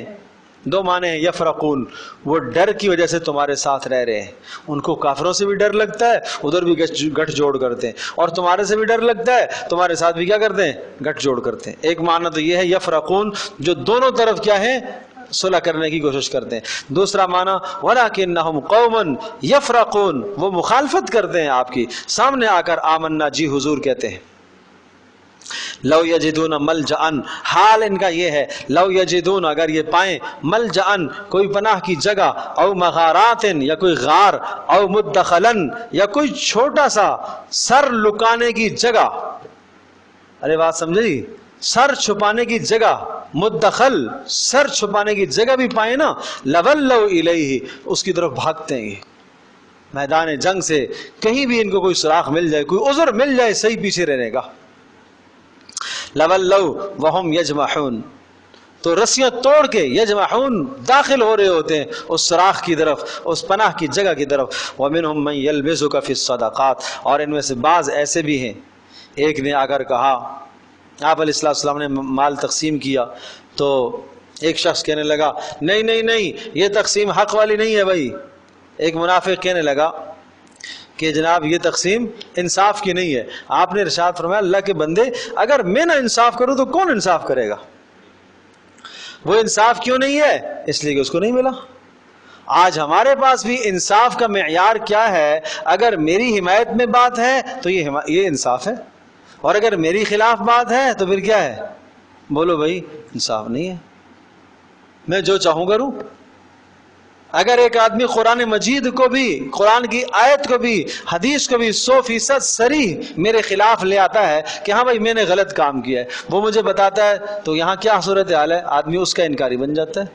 دو معنی ہیں یفرقون، وہ ڈر کی وجہ سے تمہارے ساتھ رہ رہے ہیں، ان کو کافروں سے بھی ڈر لگتا ہے، ادھر بھی گٹھ جوڑ کرتے ہیں، اور تمہارے سے بھی ڈر لگتا ہے، تمہارے ساتھ بھی کیا کرتے ہیں؟ گٹھ جوڑ کرتے ہیں۔ ایک معنی تو یہ ہے یفرقون، جو دونوں طرف کیا ہے؟ صلح کرنے کی کوشش کرتے ہیں۔ دوسرا معنی وَلَكِنَّهُمْ قَوْمٌ يَفْرَقُونَ وہ مخالفت کرتے ہیں آپ کی، سامنے آ کر آمنا جی حضور کہتے ہیں۔ لو یجدون ملجأن حال ان کا یہ ہے، لو یجدون اگر یہ پائیں، ملجأن کوئی پناہ کی جگہ، او مغارات یا کوئی غار، او مدخلن یا کوئی چھوٹا سا سر لکانے کی جگہ، ارے بات سمجھے جی، سر چھپانے کی جگہ، مدخل سر چھپانے کی جگہ بھی پائیں نا، لولوا الیہ اس کی طرف بھاگتے ہیں۔ میدان جنگ سے کہیں بھی ان کو کوئی سراغ مل جائے، کوئی عذر مل جائے صحیح پیچھے رہنے کا، لولوا وہم یجمحون تو رسیاں توڑ کے یجمحون داخل ہو رہے ہوتے ہیں اس سراغ کی طرف، اس پناہ کی جگہ کی طرف۔ ومنہم من یلمزک فی الصدقات اور ان میں سے بعض ایسے بھی ہیں، ایک نے آ کر کہا، آپ علیہ السلام نے مال تقسیم کیا تو ایک شخص کہنے لگا نہیں نہیں نہیں یہ تقسیم حق والی نہیں ہے بھائی، ایک منافق کہنے لگا کہ جناب یہ تقسیم انصاف کی نہیں ہے۔ آپ نے ارشاد فرمایا اللہ کے بندے اگر میں نہ انصاف کروں تو کون انصاف کرے گا؟ وہ انصاف کیوں نہیں ہے؟ اس لیے کہ اس کو نہیں ملا۔ آج ہمارے پاس بھی انصاف کا معیار کیا ہے؟ اگر میری حمایت میں بات ہے تو یہ انصاف ہے، اور اگر میری خلاف بات ہے تو پھر کیا ہے؟ بولو بھائی انصاف نہیں ہے، میں جو چاہوں کروں۔ اگر ایک آدمی قرآن مجید کو بھی، قرآن کی آیت کو بھی، حدیث کو بھی 100% صریح میرے خلاف لے آتا ہے کہ ہاں بھائی میں نے غلط کام کیا ہے، وہ مجھے بتاتا ہے، تو یہاں کیا صورتحال ہے؟ آدمی اس کا انکاری بن جاتا ہے،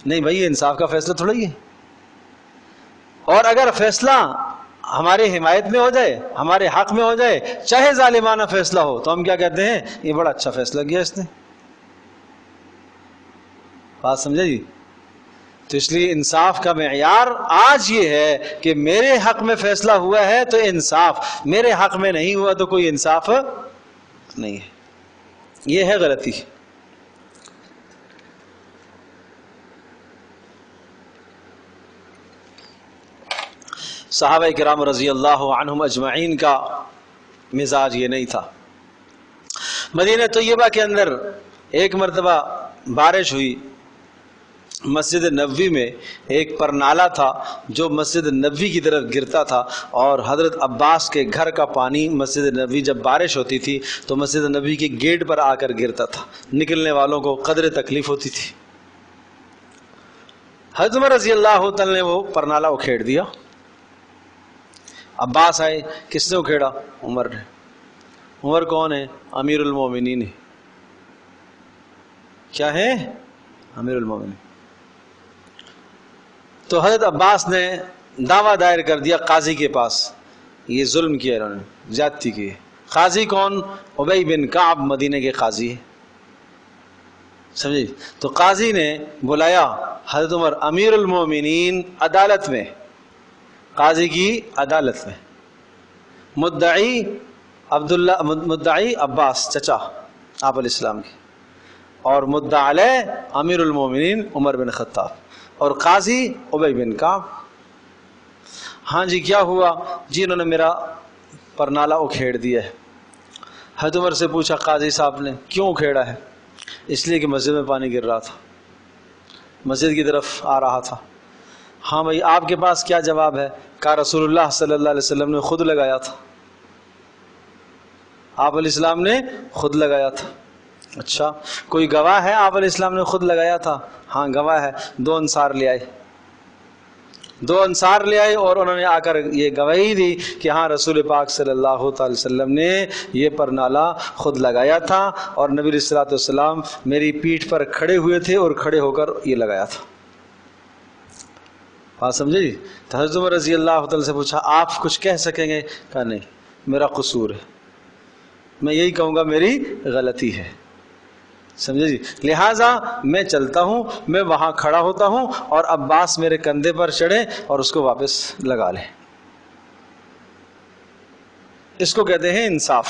نہیں بھائی یہ انصاف کا فیصلہ تھوڑا ہی ہے۔ اور اگر فیصلہ ہمارے حمایت میں ہو جائے، ہمارے حق میں ہو جائے، چاہے ظالمانہ فیصلہ ہو، تو ہم کیا کہتے ہیں؟ یہ بڑا اچھا فیصلہ کیا اس نے۔ بات سمجھے جی؟ تو اس لیے انصاف کا معیار آج یہ ہے کہ میرے حق میں فیصلہ ہوا ہے تو انصاف، میرے حق میں نہیں ہوا تو کوئی انصاف نہیں ہے، یہ ہے غلطی۔ صحابہ کرام رضی اللہ عنہم اجمعین کا مزاج یہ نہیں تھا۔ مدینہ طیبہ کے اندر ایک مرتبہ بارش ہوئی، مسجد نبوی میں ایک پرنالہ تھا جو مسجد نبوی کی طرف گرتا تھا، اور حضرت عباس کے گھر کا پانی مسجد نبوی جب بارش ہوتی تھی تو مسجد نبوی کے گیٹ پر آ کر گرتا تھا، نکلنے والوں کو قدر تکلیف ہوتی تھی۔ حضرت عمر رضی اللہ تعالی نے وہ پرنالہ اکھیڑ دیا۔ عباس آئے، کس نے اکھیڑا؟ عمر نے۔ عمر کون ہے؟ امیر المومنین ہے۔ کیا ہے؟ امیر المومنین۔ تو حضرت عباس نے دعویٰ دائر کر دیا قاضی کے پاس، یہ ظلم کیا انہوں نے، زیادتی کی ہے۔ قاضی کون؟ ابی بن کعب مدینے کے قاضی ہے، سمجھے؟ تو قاضی نے بلایا حضرت عمر امیر المومنین عدالت میں، قاضی کی عدالت میں، مدعی عبداللہ، مدعی عباس چچا آپ علیہ السلام کی، اور مدعا علیہ امیر المومنین عمر بن خطاب، اور قاضی ابی بن کعب۔ ہاں جی کیا ہوا؟ جی انہوں نے میرا پرنالہ اکھیڑ دیا ہے۔ حضرت عمر سے پوچھا قاضی صاحب نے کیوں اکھیڑا ہے؟ اس لیے کہ مسجد میں پانی گر رہا تھا، مسجد کی طرف آ رہا تھا۔ ہاں بھائی آپ کے پاس کیا جواب ہے؟ کہا رسول اللہ صلی اللہ علیہ وسلم نے خود لگایا تھا، آپ علیہ السلام نے خود لگایا تھا۔ اچھا کوئی گواہ ہے آپ علیہ السلام نے خود لگایا تھا؟ ہاں گواہ ہے، 2 انصار لے آئے، 2 انصار لے آئے، اور انہوں نے آ کر یہ گواہی دی کہ ہاں رسول پاک صلی اللہ تعالی وسلم نے یہ پرنالہ خود لگایا تھا، اور نبی علیہ الصلوۃ والسلام میری پیٹھ پر کھڑے ہوئے تھے اور کھڑے ہو کر یہ لگایا تھا۔ بات سمجھے جی؟ تو حضرت عمر رضی اللہ تعالیٰ سے پوچھا آپ کچھ کہہ سکیں گے؟ کہا نہیں، میرا قصور ہے، میں یہی کہوں گا میری غلطی ہے، سمجھے جی؟ لہٰذا میں چلتا ہوں، میں وہاں کھڑا ہوتا ہوں اور عباس میرے کندھے پر چڑھے اور اس کو واپس لگا لیں۔ اس کو کہتے ہیں انصاف۔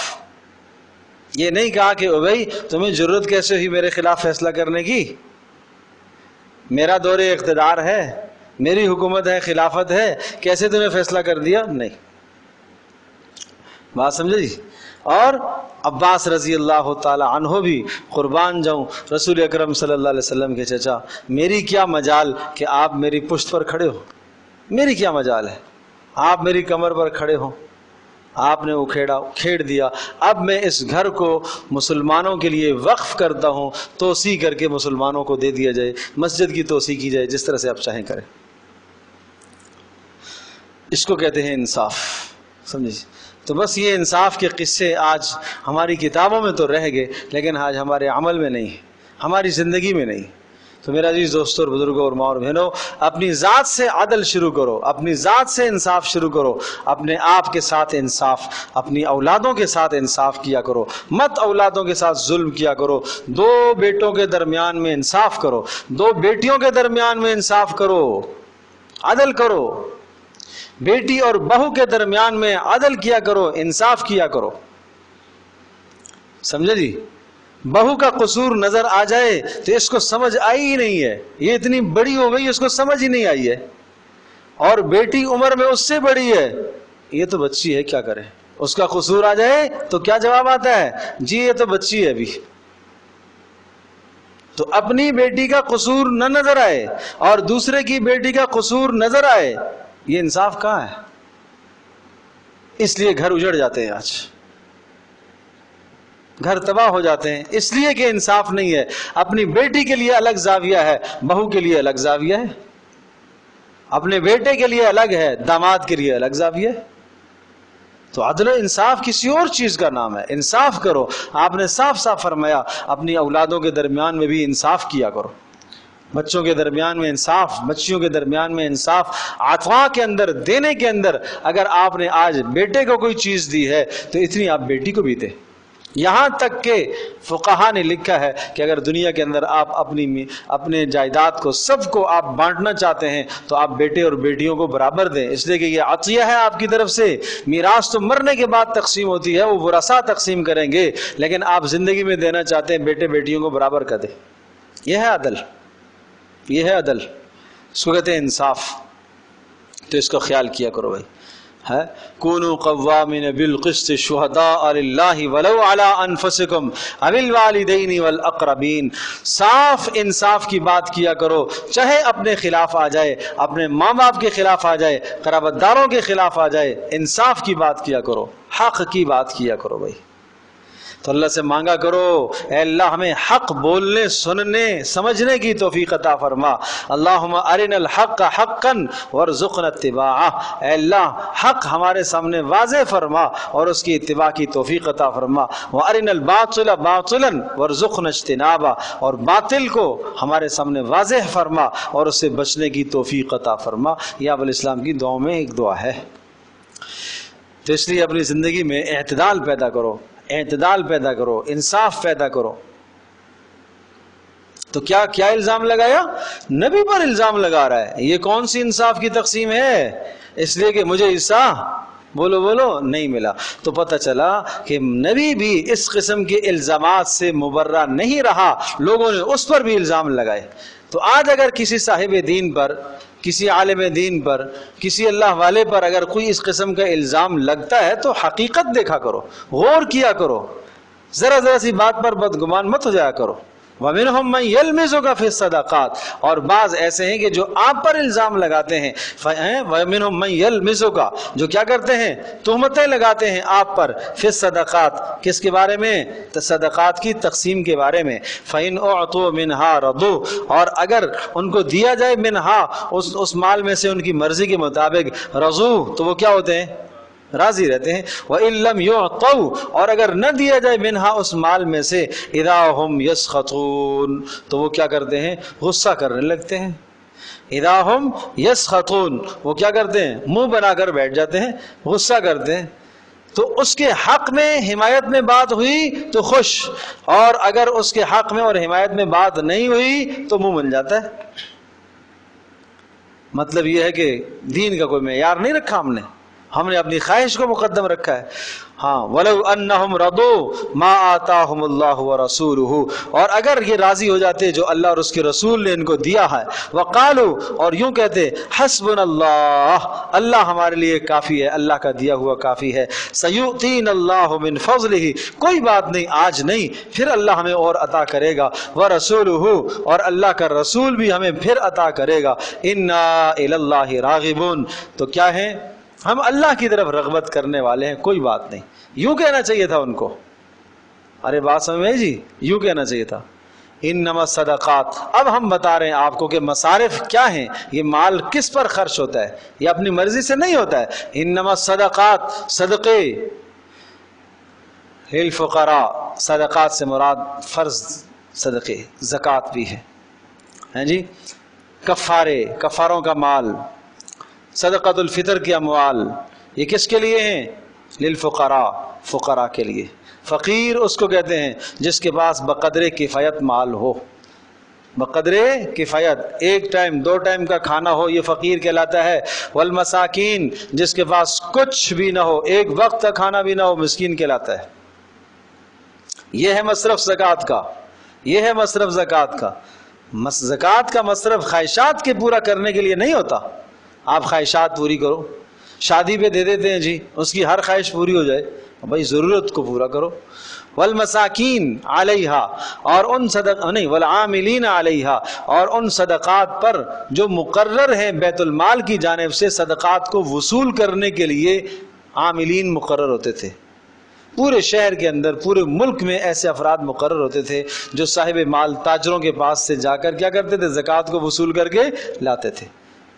یہ نہیں کہا کہ بھائی تمہیں ضرورت کیسے ہوئی میرے خلاف فیصلہ کرنے کی، میرا دور اقتدار ہے، میری حکومت ہے، خلافت ہے، کیسے تمہیں فیصلہ کر دیا؟ نہیں، بات سمجھے جی؟ اور عباس رضی اللہ تعالی عنہ بھی قربان جاؤں رسول اکرم صلی اللہ علیہ وسلم کے چچا، میری کیا مجال کہ آپ میری پشت پر کھڑے ہو، میری کیا مجال ہے، آپ میری کمر پر کھڑے ہو، آپ نے کھیڑ دیا، اب میں اس گھر کو مسلمانوں کے لیے وقف کرتا ہوں، توسیع کر کے مسلمانوں کو دے دیا جائے، مسجد کی توسیع کی جائے، جس طرح سے آپ چاہیں کریں۔ اس کو کہتے ہیں انصاف، سمجھے؟ تو بس یہ انصاف کے قصے آج ہماری کتابوں میں تو رہ گئے، لیکن آج ہمارے عمل میں نہیں، ہماری زندگی میں نہیں۔ تو میرا عزیز دوستوں اور بزرگوں اور ماں اور بہنوں، اپنی ذات سے عدل شروع کرو، اپنی ذات سے انصاف شروع کرو، اپنے آپ کے ساتھ انصاف، اپنی اولادوں کے ساتھ انصاف کیا کرو، مت اولادوں کے ساتھ ظلم کیا کرو، دو بیٹوں کے درمیان میں انصاف کرو، دو بیٹیوں کے درمیان میں انصاف کرو، عدل کرو، بیٹی اور بہو کے درمیان میں عدل کیا کرو، انصاف کیا کرو، سمجھے جی؟ بہو کا قصور نظر آ جائے تو اس کو سمجھ آئی ہی نہیں ہے، یہ اتنی بڑی ہو گئی اس کو سمجھ ہی نہیں آئی ہے، اور بیٹی عمر میں اس سے بڑی ہے، یہ تو بچی ہے، کیا کرے؟ اس کا قصور آ جائے تو کیا جواب آتا ہے؟ جی یہ تو بچی ہے ابھی۔ تو اپنی بیٹی کا قصور نہ نظر آئے اور دوسرے کی بیٹی کا قصور نظر آئے، یہ انصاف کہاں ہے؟ اس لیے گھر اجڑ جاتے ہیں، آج گھر تباہ ہو جاتے ہیں، اس لیے کہ انصاف نہیں ہے۔ اپنی بیٹی کے لیے الگ زاویہ ہے، بہو کے لیے الگ زاویہ ہے، اپنے بیٹے کے لیے الگ ہے، داماد کے لیے الگ زاویہ ہے۔ تو عدل و انصاف کسی اور چیز کا نام ہے، انصاف کرو۔ آپ نے صاف صاف فرمایا اپنی اولادوں کے درمیان میں بھی انصاف کیا کرو، بچوں کے درمیان میں انصاف، بچیوں کے درمیان میں انصاف، عطا کے اندر، دینے کے اندر۔ اگر آپ نے آج بیٹے کو کوئی چیز دی ہے تو اتنی آپ بیٹی کو بھی دیں۔ یہاں تک کہ فقہا نے لکھا ہے کہ اگر دنیا کے اندر آپ اپنے جائیداد کو سب کو آپ بانٹنا چاہتے ہیں تو آپ بیٹے اور بیٹیوں کو برابر دیں، اس لیے کہ یہ عطیہ ہے آپ کی طرف سے۔ میراث تو مرنے کے بعد تقسیم ہوتی ہے، وہ ورثاء تقسیم کریں گے، لیکن آپ زندگی میں دینا چاہتے ہیں، بیٹے بیٹیوں کو برابر کر دیں۔ یہ ہے عدل، یہ ہے عدل، اس کو کہتے ہیں انصاف۔ تو اس کا خیال کیا کرو بھائی، ہے کونوا قوامین بالقسط شہداء للہ ولو علی انفسکم او الوالدین والاقربین۔ صاف انصاف کی بات کیا کرو، چاہے اپنے خلاف آ جائے، اپنے ماں باپ کے خلاف آ جائے، قرابت داروں کے خلاف آ جائے، انصاف کی بات کیا کرو، حق کی بات کیا کرو بھائی۔ تو اللہ سے مانگا کرو، اے اللہ ہمیں حق بولنے، سننے، سمجھنے کی توفیق عطا فرما۔ اللہم ارنا الحق حقا وارزقنا اتباعہ۔ اے اللہ حق ہمارے سامنے واضح فرما اور اس کی اتباع کی توفیق عطا فرما۔ وارنا الباطل باطلا وارزقنا اجتنابہ، اور باطل کو ہمارے سامنے واضح فرما اور اس سے بچنے کی توفیق عطا فرما۔ یہ ابو الاسلام کی دعاؤں میں ایک دعا ہے۔ تو اس لیے اپنی زندگی میں اعتدال پیدا کرو، اعتدال پیدا کرو، انصاف پیدا کرو۔ تو کیا الزام لگایا؟ نبی پر الزام لگا رہا ہے، یہ کون سی انصاف کی تقسیم ہے؟ اس لیے کہ مجھے حصہ بولو نہیں ملا۔ تو پتہ چلا کہ نبی بھی اس قسم کے الزامات سے مبرہ نہیں رہا، لوگوں نے اس پر بھی الزام لگائے۔ تو آج اگر کسی صاحب دین پر، کسی عالم دین پر، کسی اللہ والے پر اگر کوئی اس قسم کا الزام لگتا ہے تو حقیقت دیکھا کرو، غور کیا کرو، ذرا سی بات پر بدگمان مت ہو جایا کرو۔ وَمِنْهُمْ مَنْ يَلْمِزُكَ فِي الصَّدَقَاتِ، اور بعض ایسے ہیں کہ جو آپ پر الزام لگاتے ہیں۔ وَمِنْهُمْ مَنْ يَلْمِزُكَ، جو کیا کرتے ہیں؟ تہمتیں لگاتے ہیں آپ پر، فِي الصَّدَقَاتِ، کس کے بارے میں؟ صدقات کی تقسیم کے بارے میں۔ فَإِنْ أُعْطُوا مِنْهَا رَضُوا، اور اگر ان کو دیا جائے منہا، اس مال میں سے ان کی مرضی کے مطابق، رضو، تو وہ کیا ہوتے ہیں؟ راضی رہتے ہیں۔ وَإِن لَّمْ يُعْطَوْا، اور اگر نہ دیا جائے منہا اس مال میں سے، اِذَا هُمْ يَسْخَطُونَ، تو وہ کیا کرتے ہیں؟ غصہ کرنے لگتے ہیں۔ اذا ہم یسخطون، وہ کیا کرتے ہیں؟ منہ بنا کر بیٹھ جاتے ہیں، غصہ کرتے ہیں۔ تو اس کے حق میں حمایت میں بات ہوئی تو خوش، اور اگر اس کے حق میں اور حمایت میں بات نہیں ہوئی تو منہ بن جاتا ہے۔ مطلب یہ ہے کہ دین کا کوئی معیار نہیں رکھا ہم نے اپنی خواہش کو مقدم رکھا ہے۔ ہاں وَلَوْ أَنَّهُمْ رَضُوا مَا آتَاهُمُ اللَّهُ وَرَسُولُهُ، اور اگر یہ راضی ہو جاتے جو اللہ اور اس کے رسول نے ان کو دیا ہے، وَقَالُوا، اور یوں کہتے حسبنا اللہ، اللہ ہمارے لیے کافی ہے، اللہ کا دیا ہوا کافی ہے، سَيُؤْتِينَ اللَّهُ مِنْ فَضْلِهِ، کوئی بات نہیں، آج نہیں، پھر اللہ ہمیں اور عطا کرے گا، وَرَسُولُهُ، اور اللہ کا رسول بھی ہمیں پھر عطا کرے گا، إِنَّا إِلَى اللَّهِ رَاغِبُونَ، تو کیا ہے؟ ہم اللہ کی طرف رغبت کرنے والے ہیں، کوئی بات نہیں۔ یوں کہنا چاہیے تھا ان کو، ارے بات سمجھ میں جی، یوں کہنا چاہیے تھا۔ انما الصدقات، اب ہم بتا رہے ہیں آپ کو کہ مصارف کیا ہیں، یہ مال کس پر خرچ ہوتا ہے، یہ اپنی مرضی سے نہیں ہوتا ہے۔ انما الصدقات، صدقے، للفقراء، صدقات سے مراد فرض صدقے، زکوٰۃ بھی ہے، ہیں جی، کفاروں کا مال، صدقۃ الفطر کی اموال، یہ کس کے لیے ہیں؟ للفقراء، فقراء کے لیے۔ فقیر اس کو کہتے ہیں جس کے پاس بقدر کفایت مال ہو، بقدر کفایت، ایک ٹائم 2 ٹائم کا کھانا ہو، یہ فقیر کہلاتا ہے۔ والمساکین، جس کے پاس کچھ بھی نہ ہو، ایک وقت کا کھانا بھی نہ ہو، مسکین کہلاتا ہے۔ یہ ہے مصرف زکوٰۃ کا، یہ ہے مصرف زکوٰۃ کا۔ زکوٰۃ کا مصرف خواہشات کے پورا کرنے کے لیے نہیں ہوتا۔ آپ خواہشات پوری کرو، شادی پہ دے دیتے ہیں جی، اس کی ہر خواہش پوری ہو جائے، بھائی ضرورت کو پورا کرو۔ والمساکین علیہا، اور ان نہیں والعاملین علیہا، اور ان صدقات پر جو مقرر ہیں بیت المال کی جانب سے صدقات کو وصول کرنے کے لیے عاملین مقرر ہوتے تھے۔ پورے شہر کے اندر، پورے ملک میں ایسے افراد مقرر ہوتے تھے جو صاحب مال تاجروں کے پاس سے جا کر کیا کرتے تھے؟ زکوٰۃ کو وصول کر کے لاتے تھے۔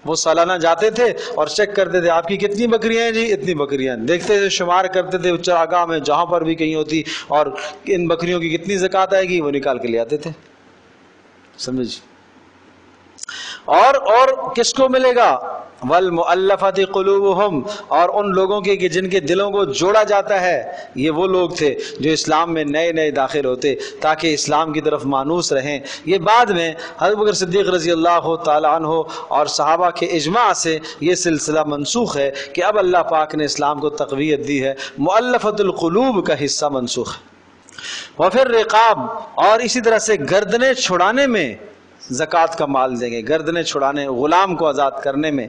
وہ سالانہ جاتے تھے اور چیک کرتے تھے آپ کی کتنی بکریاں ہیں جی، اتنی بکریاں، دیکھتے تھے، شمار کرتے تھے چراگاہ میں جہاں پر بھی کہیں ہوتی، اور ان بکریوں کی کتنی زکوٰۃ آئے گی وہ نکال کے لے آتے تھے، سمجھ۔ اور کس کو ملے گا؟ والمؤلفۃ قلوبہم، اور ان لوگوں کے کہ جن کے دلوں کو جوڑا جاتا ہے، یہ وہ لوگ تھے جو اسلام میں نئے نئے داخل ہوتے تاکہ اسلام کی طرف مانوس رہیں۔ یہ بعد میں حضرت بکر صدیق رضی اللہ تعالی عنہ اور صحابہ کے اجماع سے یہ سلسلہ منسوخ ہے کہ اب اللہ پاک نے اسلام کو تقویت دی ہے، مؤلفۃ القلوب کا حصہ منسوخ ہے۔ وفر رقاب، اور اسی طرح سے گردنیں چھڑانے میں زکوٰۃ کا مال دیں گے، گردنیں چھڑانے، غلام کو آزاد کرنے میں،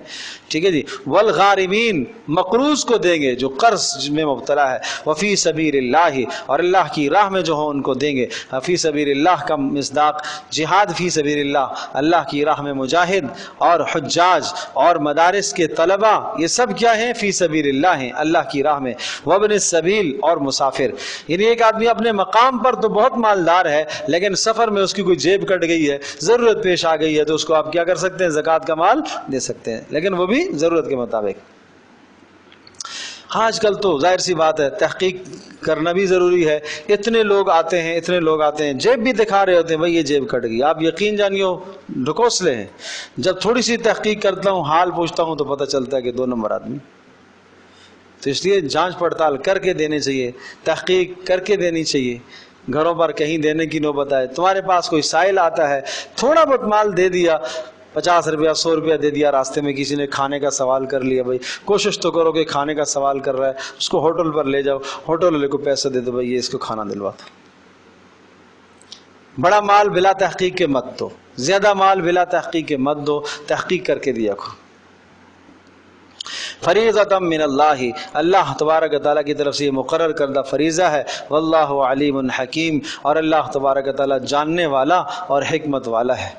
ٹھیک ہے جی۔ والغارمین، مقروض کو دیں گے جو قرض میں مبتلا ہے۔ وفی سبیل اللہ، اور اللہ کی راہ میں جو ہوں ان کو دیں گے۔ فی سبیل اللہ کا مصداق جہاد فی سبیل اللہ، اللہ کی راہ میں مجاہد اور حجاج اور مدارس کے طلبہ، یہ سب کیا ہیں؟ فی سبیل اللہ ہیں، اللہ کی راہ میں۔ وابن السبیل، اور مسافر، یعنی ایک آدمی اپنے مقام پر تو بہت مالدار ہے لیکن سفر میں اس کی کوئی جیب کٹ گئی ہے، ضرورت پیش آ گئی ہے، تو اس کو آپ کیا کر سکتے ہیں؟ زکوٰۃ کا مال دے سکتے ہیں، لیکن وہ بھی ضرورت کے مطابق۔ آج کل تو ظاہر سی بات ہے تحقیق کرنا بھی ضروری ہے، اتنے لوگ آتے ہیں، جیب بھی دکھا رہے ہوتے ہیں، بھائی یہ جیب کٹ گئی، آپ یقین جانیو ڈھکوسلے ہیں۔ جب تھوڑی سی تحقیق کرتا ہوں، حال پوچھتا ہوں، تو پتہ چلتا ہے کہ 2 نمبر آدمی۔ تو اس لیے جانچ پڑتال کر کے دینے چاہیے، تحقیق کر کے دینی چاہیے۔ گھروں پر کہیں دینے کی نوبت آئے، تمہارے پاس کوئی سائل آتا ہے، تھوڑا بہت مال دے دیا، 50 روپیہ 100 روپیہ دے دیا، راستے میں کسی نے کھانے کا سوال کر لیا، بھائی کوشش تو کرو کہ کھانے کا سوال کر رہا ہے، اس کو ہوٹل پر لے جاؤ، ہوٹل والے کو پیسہ دے دو، بھائی یہ اس کو کھانا دلواتا۔ بڑا مال بلا تحقیق کے مت دو، زیادہ مال بلا تحقیق کے مت دو، تحقیق کر کے دیا کرو۔ فریضۃ من اللہ، اللہ تبارک و تعالیٰ کی طرف سے یہ مقرر کردہ فریضہ ہے۔ واللہ علیم حکیم، اور اللہ تبارک و تعالیٰ جاننے والا اور حکمت والا ہے۔